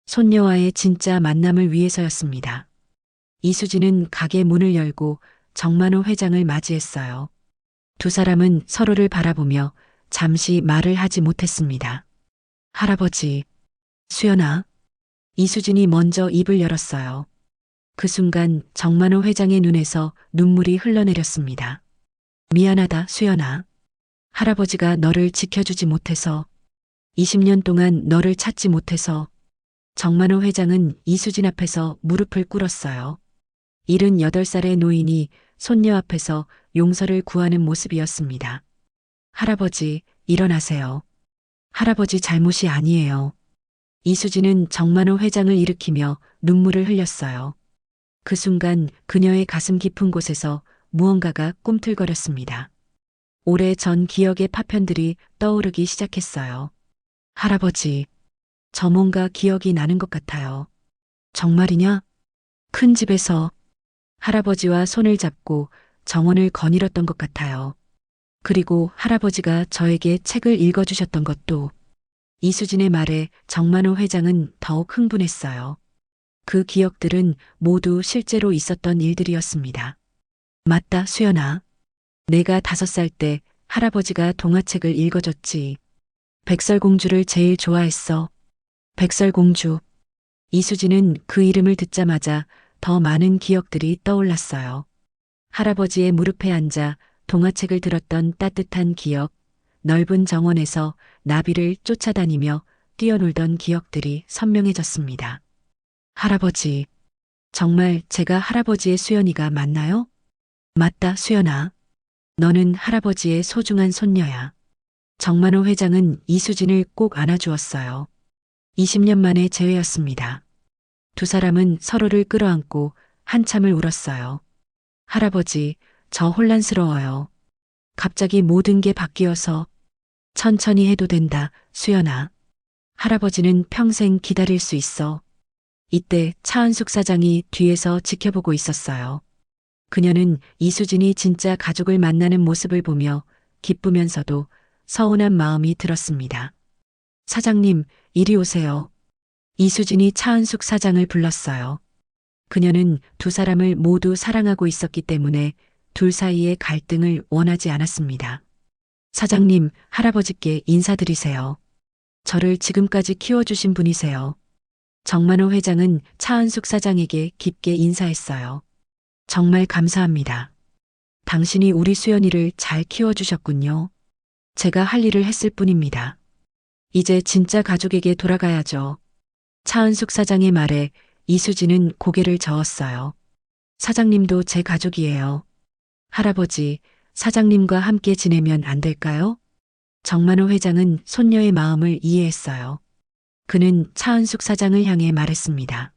손녀와의 진짜 만남을 위해서였습니다. 이수진은 가게 문을 열고 정만호 회장을 맞이했어요. 두 사람은 서로를 바라보며 잠시 말을 하지 못했습니다. 할아버지, 수연아. 이수진이 먼저 입을 열었어요. 그 순간 정만호 회장의 눈에서 눈물이 흘러내렸습니다. 미안하다, 수연아. 할아버지가 너를 지켜주지 못해서, 20년 동안 너를 찾지 못해서. 정만호 회장은 이수진 앞에서 무릎을 꿇었어요. 78살의 노인이 손녀 앞에서 용서를 구하는 모습이었습니다. 할아버지, 일어나세요. 할아버지 잘못이 아니에요. 이수진은 정만호 회장을 일으키며 눈물을 흘렸어요. 그 순간 그녀의 가슴 깊은 곳에서 무언가가 꿈틀거렸습니다. 오래전 기억의 파편들이 떠오르기 시작했어요. 할아버지, 저 뭔가 기억이 나는 것 같아요. 정말이냐? 큰 집에서 할아버지와 손을 잡고 정원을 거닐었던 것 같아요. 그리고 할아버지가 저에게 책을 읽어주셨던 것도. 이수진의 말에 정만호 회장은 더욱 흥분했어요. 그 기억들은 모두 실제로 있었던 일들이었습니다. 맞다, 수연아. 내가 5살 때 할아버지가 동화책을 읽어줬지. 백설공주를 제일 좋아했어. 백설공주. 이수진은 그 이름을 듣자마자 더 많은 기억들이 떠올랐어요. 할아버지의 무릎에 앉아 동화책을 들었던 따뜻한 기억, 넓은 정원에서 나비를 쫓아다니며 뛰어놀던 기억들이 선명해졌습니다. 할아버지, 정말 제가 할아버지의 수연이가 맞나요? 맞다, 수연아. 너는 할아버지의 소중한 손녀야. 정만호 회장은 이수진을 꼭 안아주었어요. 20년 만의 재회였습니다. 두 사람은 서로를 끌어안고 한참을 울었어요. 할아버지, 저 혼란스러워요. 갑자기 모든 게 바뀌어서. 천천히 해도 된다, 수연아. 할아버지는 평생 기다릴 수 있어. 이때 차은숙 사장이 뒤에서 지켜보고 있었어요. 그녀는 이수진이 진짜 가족을 만나는 모습을 보며 기쁘면서도 서운한 마음이 들었습니다. 사장님, 이리 오세요. 이수진이 차은숙 사장을 불렀어요. 그녀는 두 사람을 모두 사랑하고 있었기 때문에 둘 사이의 갈등을 원하지 않았습니다. 사장님, 할아버지께 인사드리세요. 저를 지금까지 키워주신 분이세요. 정만호 회장은 차은숙 사장에게 깊게 인사했어요. 정말 감사합니다. 당신이 우리 수연이를 잘 키워주셨군요. 제가 할 일을 했을 뿐입니다. 이제 진짜 가족에게 돌아가야죠. 차은숙 사장의 말에 이수진은 고개를 저었어요. 사장님도 제 가족이에요. 할아버지, 사장님과 함께 지내면 안 될까요? 정만호 회장은 손녀의 마음을 이해했어요. 그는 차은숙 사장을 향해 말했습니다.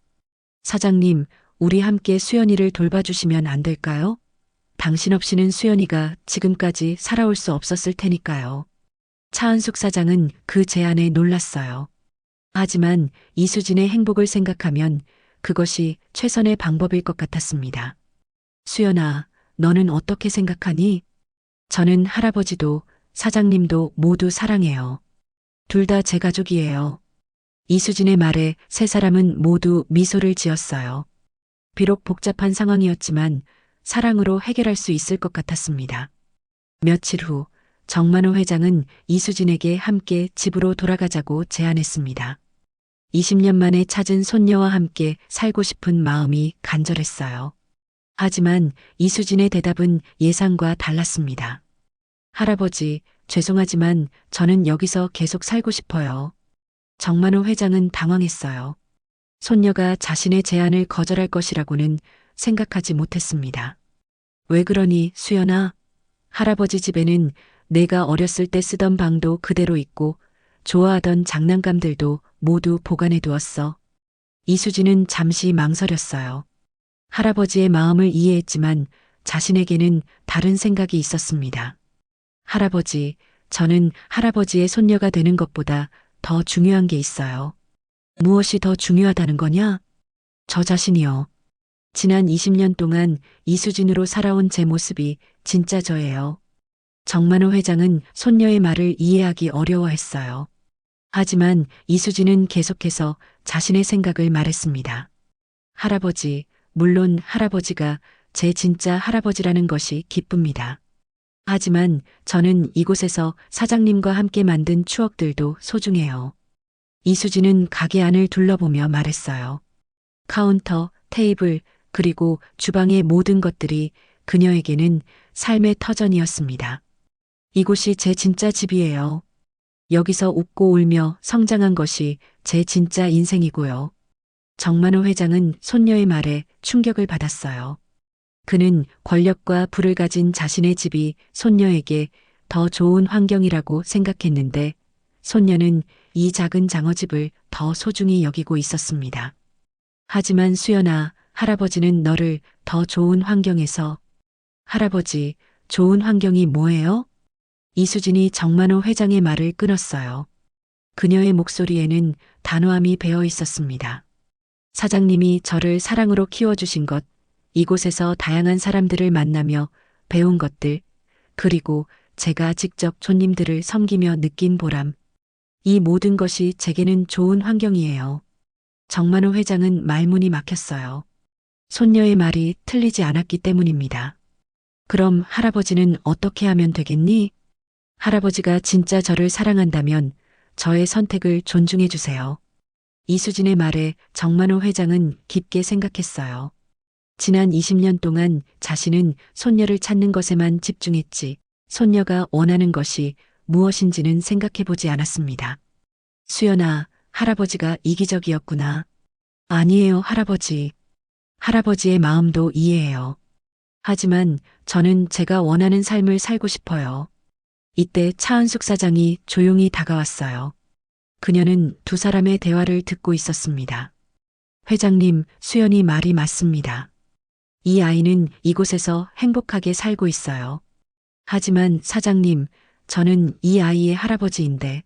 사장님, 우리 함께 수연이를 돌봐주시면 안 될까요? 당신 없이는 수연이가 지금까지 살아올 수 없었을 테니까요. 차은숙 사장은 그 제안에 놀랐어요. 하지만 이수진의 행복을 생각하면 그것이 최선의 방법일 것 같았습니다. 수연아, 너는 어떻게 생각하니? 저는 할아버지도 사장님도 모두 사랑해요. 둘 다 제 가족이에요. 이수진의 말에 세 사람은 모두 미소를 지었어요. 비록 복잡한 상황이었지만 사랑으로 해결할 수 있을 것 같았습니다. 며칠 후 정만호 회장은 이수진에게 함께 집으로 돌아가자고 제안했습니다. 20년 만에 찾은 손녀와 함께 살고 싶은 마음이 간절했어요. 하지만 이수진의 대답은 예상과 달랐습니다. 할아버지, 죄송하지만 저는 여기서 계속 살고 싶어요. 정만호 회장은 당황했어요. 손녀가 자신의 제안을 거절할 것이라고는 생각하지 못했습니다. 왜 그러니, 수연아? 할아버지 집에는 내가 어렸을 때 쓰던 방도 그대로 있고 좋아하던 장난감들도 모두 보관해 두었어. 이수진은 잠시 망설였어요. 할아버지의 마음을 이해했지만 자신에게는 다른 생각이 있었습니다. 할아버지, 저는 할아버지의 손녀가 되는 것보다 더 중요한 게 있어요. 무엇이 더 중요하다는 거냐? 저 자신이요. 지난 20년 동안 이수진으로 살아온 제 모습이 진짜 저예요. 정만호 회장은 손녀의 말을 이해하기 어려워했어요. 하지만 이수진은 계속해서 자신의 생각을 말했습니다. 할아버지, 물론 할아버지가 제 진짜 할아버지라는 것이 기쁩니다. 하지만 저는 이곳에서 사장님과 함께 만든 추억들도 소중해요. 이수진은 가게 안을 둘러보며 말했어요. 카운터, 테이블, 그리고 주방의 모든 것들이 그녀에게는 삶의 터전이었습니다. 이곳이 제 진짜 집이에요. 여기서 웃고 울며 성장한 것이 제 진짜 인생이고요. 정만호 회장은 손녀의 말에 충격을 받았어요. 그는 권력과 부를 가진 자신의 집이 손녀에게 더 좋은 환경이라고 생각했는데 손녀는 이 작은 장어집을 더 소중히 여기고 있었습니다. 하지만 수연아, 할아버지는 너를 더 좋은 환경에서 할아버지, 좋은 환경이 뭐예요? 이수진이 정만호 회장의 말을 끊었어요. 그녀의 목소리에는 단호함이 배어 있었습니다. 사장님이 저를 사랑으로 키워주신 것, 이곳에서 다양한 사람들을 만나며 배운 것들, 그리고 제가 직접 손님들을 섬기며 느낀 보람, 이 모든 것이 제게는 좋은 환경이에요. 정만호 회장은 말문이 막혔어요. 손녀의 말이 틀리지 않았기 때문입니다. 그럼 할아버지는 어떻게 하면 되겠니? 할아버지가 진짜 저를 사랑한다면 저의 선택을 존중해 주세요. 이수진의 말에 정만호 회장은 깊게 생각했어요. 지난 20년 동안 자신은 손녀를 찾는 것에만 집중했지 손녀가 원하는 것이 무엇인지는 생각해 보지 않았습니다. 수연아, 할아버지가 이기적이었구나. 아니에요, 할아버지. 할아버지의 마음도 이해해요. 하지만 저는 제가 원하는 삶을 살고 싶어요. 이때 차은숙 사장이 조용히 다가왔어요. 그녀는 두 사람의 대화를 듣고 있었습니다. 회장님, 수연이 말이 맞습니다. 이 아이는 이곳에서 행복하게 살고 있어요. 하지만 사장님, 저는 이 아이의 할아버지인데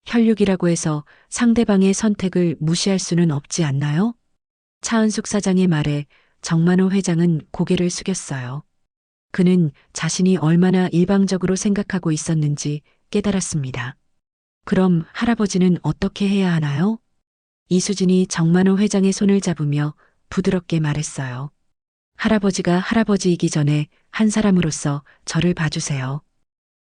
혈육이라고 해서 상대방의 선택을 무시할 수는 없지 않나요? 차은숙 사장의 말에 정만호 회장은 고개를 숙였어요. 그는 자신이 얼마나 일방적으로 생각하고 있었는지 깨달았습니다. 그럼 할아버지는 어떻게 해야 하나요? 이수진이 정만호 회장의 손을 잡으며 부드럽게 말했어요. 할아버지가 할아버지이기 전에 한 사람으로서 저를 봐주세요.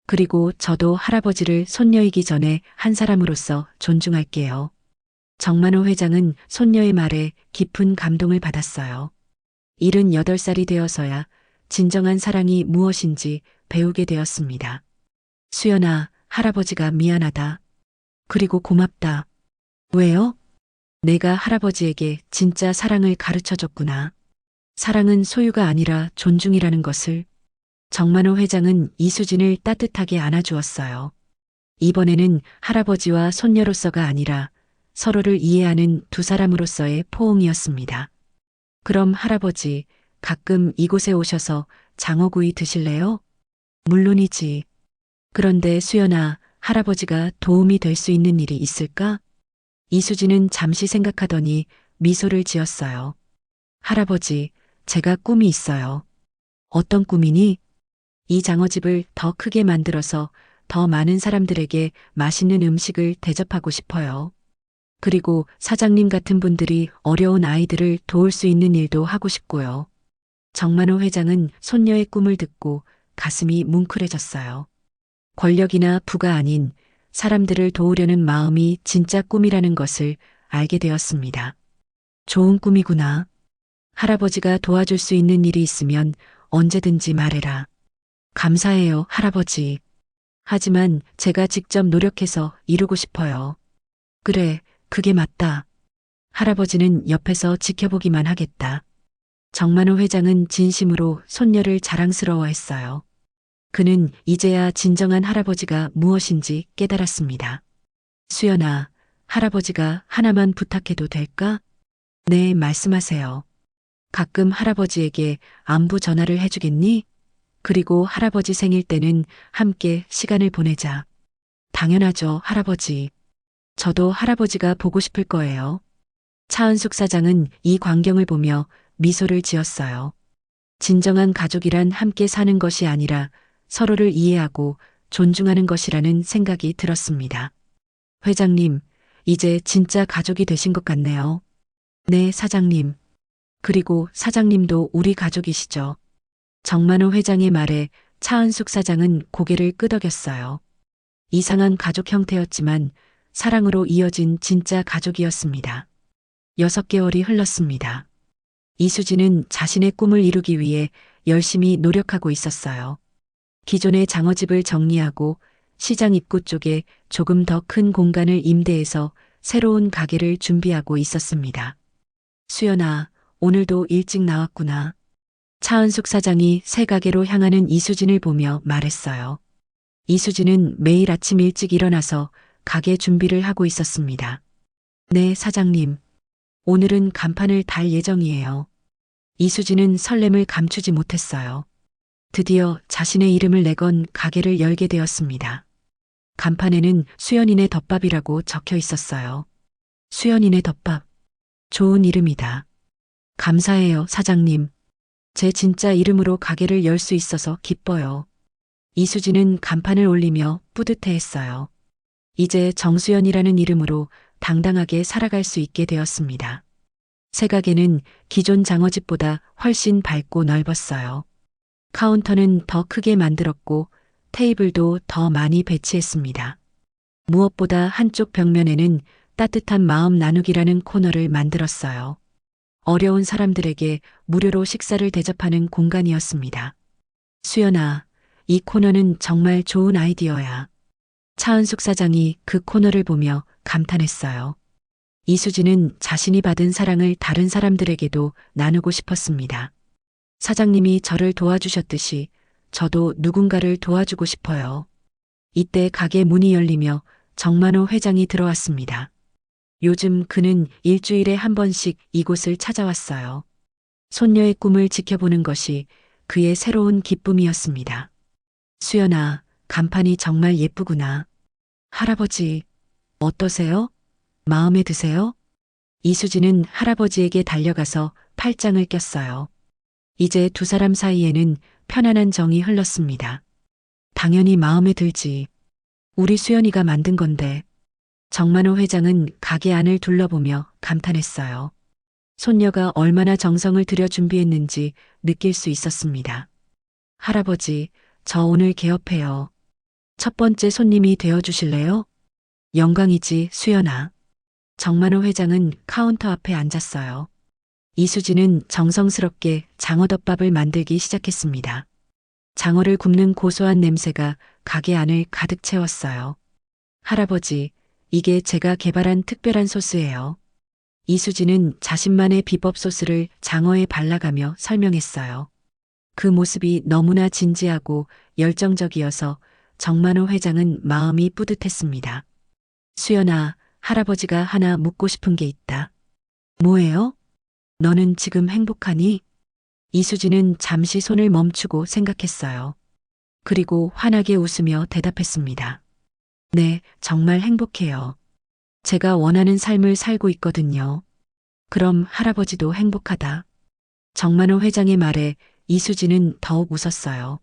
그리고 저도 할아버지를 손녀이기 전에 한 사람으로서 존중할게요. 정만호 회장은 손녀의 말에 깊은 감동을 받았어요. 78살이 되어서야 진정한 사랑이 무엇인지 배우게 되었습니다. 수연아, 할아버지가 미안하다. 그리고 고맙다. 왜요? 내가 할아버지에게 진짜 사랑을 가르쳐 줬구나. 사랑은 소유가 아니라 존중이라는 것을. 정만호 회장은 이수진을 따뜻하게 안아주었어요. 이번에는 할아버지와 손녀로서가 아니라 서로를 이해하는 두 사람으로서의 포옹이었습니다. 그럼 할아버지, 가끔 이곳에 오셔서 장어구이 드실래요? 물론이지. 그런데 수연아, 할아버지가 도움이 될 수 있는 일이 있을까? 이수진은 잠시 생각하더니 미소를 지었어요. 할아버지, 제가 꿈이 있어요. 어떤 꿈이니? 이 장어집을 더 크게 만들어서 더 많은 사람들에게 맛있는 음식을 대접하고 싶어요. 그리고 사장님 같은 분들이 어려운 아이들을 도울 수 있는 일도 하고 싶고요. 정만호 회장은 손녀의 꿈을 듣고 가슴이 뭉클해졌어요. 권력이나 부가 아닌 사람들을 도우려는 마음이 진짜 꿈이라는 것을 알게 되었습니다. 좋은 꿈이구나. 할아버지가 도와줄 수 있는 일이 있으면 언제든지 말해라. 감사해요, 할아버지. 하지만 제가 직접 노력해서 이루고 싶어요. 그래, 그게 맞다. 할아버지는 옆에서 지켜보기만 하겠다. 정만호 회장은 진심으로 손녀를 자랑스러워했어요. 그는 이제야 진정한 할아버지가 무엇인지 깨달았습니다. 수연아, 할아버지가 하나만 부탁해도 될까? 네, 말씀하세요. 가끔 할아버지에게 안부 전화를 해주겠니? 그리고 할아버지 생일 때는 함께 시간을 보내자. 당연하죠, 할아버지. 저도 할아버지가 보고 싶을 거예요. 차은숙 사장은 이 광경을 보며 미소를 지었어요. 진정한 가족이란 함께 사는 것이 아니라 서로를 이해하고 존중하는 것이라는 생각이 들었습니다. 회장님, 이제 진짜 가족이 되신 것 같네요. 네, 사장님. 그리고 사장님도 우리 가족이시죠. 정만호 회장의 말에 차은숙 사장은 고개를 끄덕였어요. 이상한 가족 형태였지만 사랑으로 이어진 진짜 가족이었습니다. 6개월이 흘렀습니다. 이수진은 자신의 꿈을 이루기 위해 열심히 노력하고 있었어요. 기존의 장어집을 정리하고 시장 입구 쪽에 조금 더 큰 공간을 임대해서 새로운 가게를 준비하고 있었습니다. 수연아, 오늘도 일찍 나왔구나. 차은숙 사장이 새 가게로 향하는 이수진을 보며 말했어요. 이수진은 매일 아침 일찍 일어나서 가게 준비를 하고 있었습니다. 네, 사장님. 오늘은 간판을 달 예정이에요. 이수진은 설렘을 감추지 못했어요. 드디어 자신의 이름을 내건 가게를 열게 되었습니다. 간판에는 수연이네 덮밥이라고 적혀 있었어요. 수연이네 덮밥. 좋은 이름이다. 감사해요, 사장님. 제 진짜 이름으로 가게를 열 수 있어서 기뻐요. 이수진은 간판을 올리며 뿌듯해했어요. 이제 정수연이라는 이름으로 당당하게 살아갈 수 있게 되었습니다. 새 가게는 기존 장어집보다 훨씬 밝고 넓었어요. 카운터는 더 크게 만들었고 테이블도 더 많이 배치했습니다. 무엇보다 한쪽 벽면에는 따뜻한 마음 나누기라는 코너를 만들었어요. 어려운 사람들에게 무료로 식사를 대접하는 공간이었습니다. 수연아, 이 코너는 정말 좋은 아이디어야. 차은숙 사장이 그 코너를 보며 감탄했어요. 이수진은 자신이 받은 사랑을 다른 사람들에게도 나누고 싶었습니다. 사장님이 저를 도와주셨듯이 저도 누군가를 도와주고 싶어요. 이때 가게 문이 열리며 정만호 회장이 들어왔습니다. 요즘 그는 일주일에 한 번씩 이곳을 찾아왔어요. 손녀의 꿈을 지켜보는 것이 그의 새로운 기쁨이었습니다. 수연아, 간판이 정말 예쁘구나. 할아버지, 어떠세요? 마음에 드세요? 이수진은 할아버지에게 달려가서 팔짱을 꼈어요. 이제 두 사람 사이에는 편안한 정이 흘렀습니다. 당연히 마음에 들지. 우리 수연이가 만든 건데. 정만호 회장은 가게 안을 둘러보며 감탄했어요. 손녀가 얼마나 정성을 들여 준비했는지 느낄 수 있었습니다. 할아버지, 저 오늘 개업해요. 첫 번째 손님이 되어주실래요? 영광이지, 수연아. 정만호 회장은 카운터 앞에 앉았어요. 이수진은 정성스럽게 장어덮밥을 만들기 시작했습니다. 장어를 굽는 고소한 냄새가 가게 안을 가득 채웠어요. 할아버지, 이게 제가 개발한 특별한 소스예요. 이수진은 자신만의 비법 소스를 장어에 발라가며 설명했어요. 그 모습이 너무나 진지하고 열정적이어서 정만호 회장은 마음이 뿌듯했습니다. 수연아, 할아버지가 하나 묻고 싶은 게 있다. 뭐예요? 너는 지금 행복하니? 이수진은 잠시 손을 멈추고 생각했어요. 그리고 환하게 웃으며 대답했습니다. 네, 정말 행복해요. 제가 원하는 삶을 살고 있거든요. 그럼 할아버지도 행복하다. 정만호 회장의 말에 이수진은 더욱 웃었어요.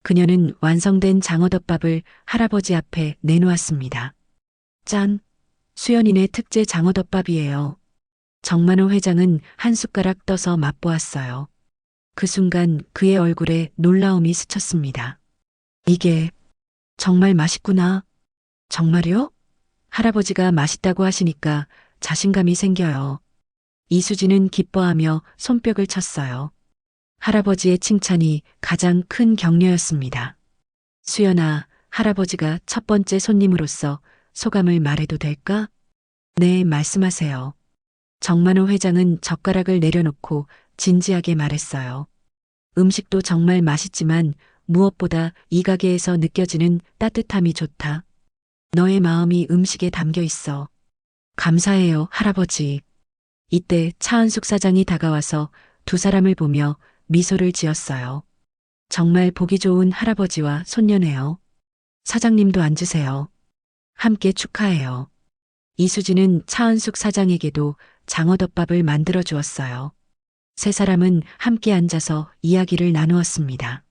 그녀는 완성된 장어덮밥을 할아버지 앞에 내놓았습니다. 짠! 수연이네 특제 장어덮밥이에요. 정만호 회장은 한 숟가락 떠서 맛보았어요. 그 순간 그의 얼굴에 놀라움이 스쳤습니다. 이게 정말 맛있구나. 정말요? 할아버지가 맛있다고 하시니까 자신감이 생겨요. 이수진은 기뻐하며 손뼉을 쳤어요. 할아버지의 칭찬이 가장 큰 격려였습니다. 수연아, 할아버지가 첫 번째 손님으로서 소감을 말해도 될까? 네, 말씀하세요. 정만호 회장은 젓가락을 내려놓고 진지하게 말했어요. 음식도 정말 맛있지만 무엇보다 이 가게에서 느껴지는 따뜻함이 좋다. 너의 마음이 음식에 담겨 있어. 감사해요, 할아버지. 이때 차은숙 사장이 다가와서 두 사람을 보며 미소를 지었어요. 정말 보기 좋은 할아버지와 손녀네요. 사장님도 앉으세요. 함께 축하해요. 이수진은 차은숙 사장에게도 장어덮밥을 만들어 주었어요. 세 사람은 함께 앉아서 이야기를 나누었습니다.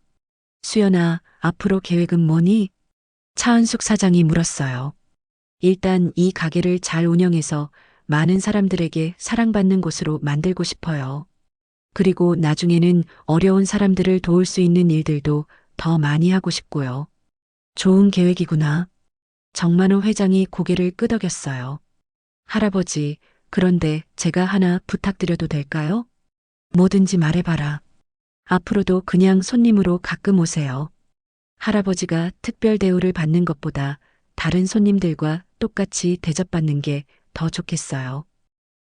수연아, 앞으로 계획은 뭐니? 차은숙 사장이 물었어요. 일단 이 가게를 잘 운영해서 많은 사람들에게 사랑받는 곳으로 만들고 싶어요. 그리고 나중에는 어려운 사람들을 도울 수 있는 일들도 더 많이 하고 싶고요. 좋은 계획이구나. 정만호 회장이 고개를 끄덕였어요. 할아버지, 그런데 제가 하나 부탁드려도 될까요? 뭐든지 말해봐라. 앞으로도 그냥 손님으로 가끔 오세요. 할아버지가 특별 대우를 받는 것보다 다른 손님들과 똑같이 대접받는 게 더 좋겠어요.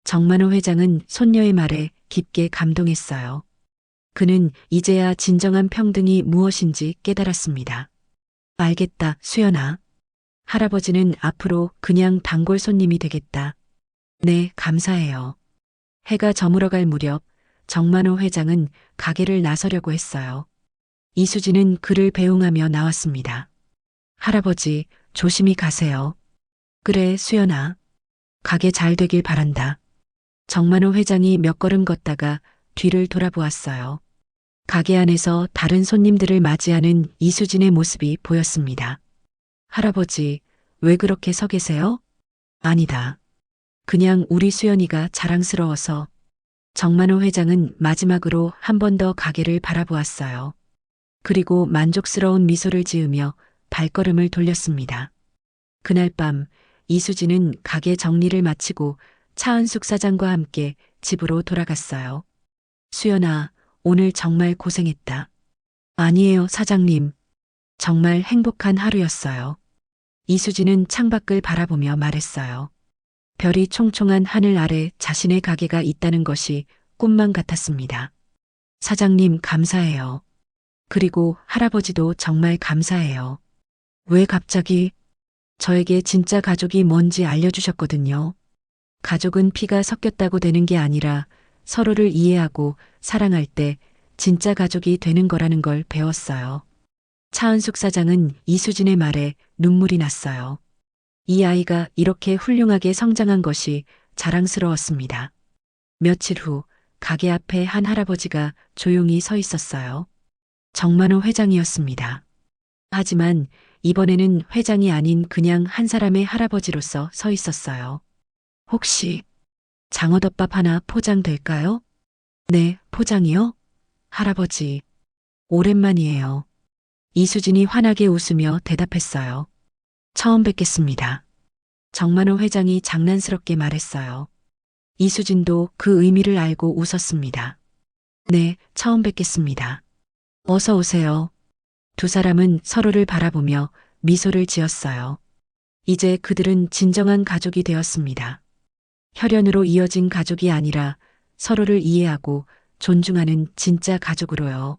정만호 회장은 손녀의 말에 깊게 감동했어요. 그는 이제야 진정한 평등이 무엇인지 깨달았습니다. 알겠다, 수연아. 할아버지는 앞으로 그냥 단골 손님이 되겠다. 네, 감사해요. 해가 저물어갈 무렵 정만호 회장은 가게를 나서려고 했어요. 이수진은 그를 배웅하며 나왔습니다. 할아버지, 조심히 가세요. 그래, 수연아. 가게 잘 되길 바란다. 정만호 회장이 몇 걸음 걷다가 뒤를 돌아보았어요. 가게 안에서 다른 손님들을 맞이하는 이수진의 모습이 보였습니다. 할아버지, 왜 그렇게 서 계세요? 아니다. 그냥 우리 수연이가 자랑스러워서. 정만호 회장은 마지막으로 한 번 더 가게를 바라보았어요. 그리고 만족스러운 미소를 지으며 발걸음을 돌렸습니다. 그날 밤 이수진은 가게 정리를 마치고 차은숙 사장과 함께 집으로 돌아갔어요. 수연아, 오늘 정말 고생했다. 아니에요, 사장님. 정말 행복한 하루였어요. 이수진은 창밖을 바라보며 말했어요. 별이 총총한 하늘 아래 자신의 가게가 있다는 것이 꿈만 같았습니다. 사장님, 감사해요. 그리고 할아버지도 정말 감사해요. 왜 갑자기? 저에게 진짜 가족이 뭔지 알려주셨거든요. 가족은 피가 섞였다고 되는 게 아니라 서로를 이해하고 사랑할 때 진짜 가족이 되는 거라는 걸 배웠어요. 차은숙 사장은 이수진의 말에 눈물이 났어요. 이 아이가 이렇게 훌륭하게 성장한 것이 자랑스러웠습니다. 며칠 후 가게 앞에 한 할아버지가 조용히 서 있었어요. 정만호 회장이었습니다. 하지만 이번에는 회장이 아닌 그냥 한 사람의 할아버지로서 서 있었어요. 혹시 장어덮밥 하나 포장될까요? 네, 포장이요? 할아버지, 오랜만이에요. 이수진이 환하게 웃으며 대답했어요. 처음 뵙겠습니다. 정만호 회장이 장난스럽게 말했어요. 이수진도 그 의미를 알고 웃었습니다. 네, 처음 뵙겠습니다. 어서 오세요. 두 사람은 서로를 바라보며 미소를 지었어요. 이제 그들은 진정한 가족이 되었습니다. 혈연으로 이어진 가족이 아니라 서로를 이해하고 존중하는 진짜 가족으로요.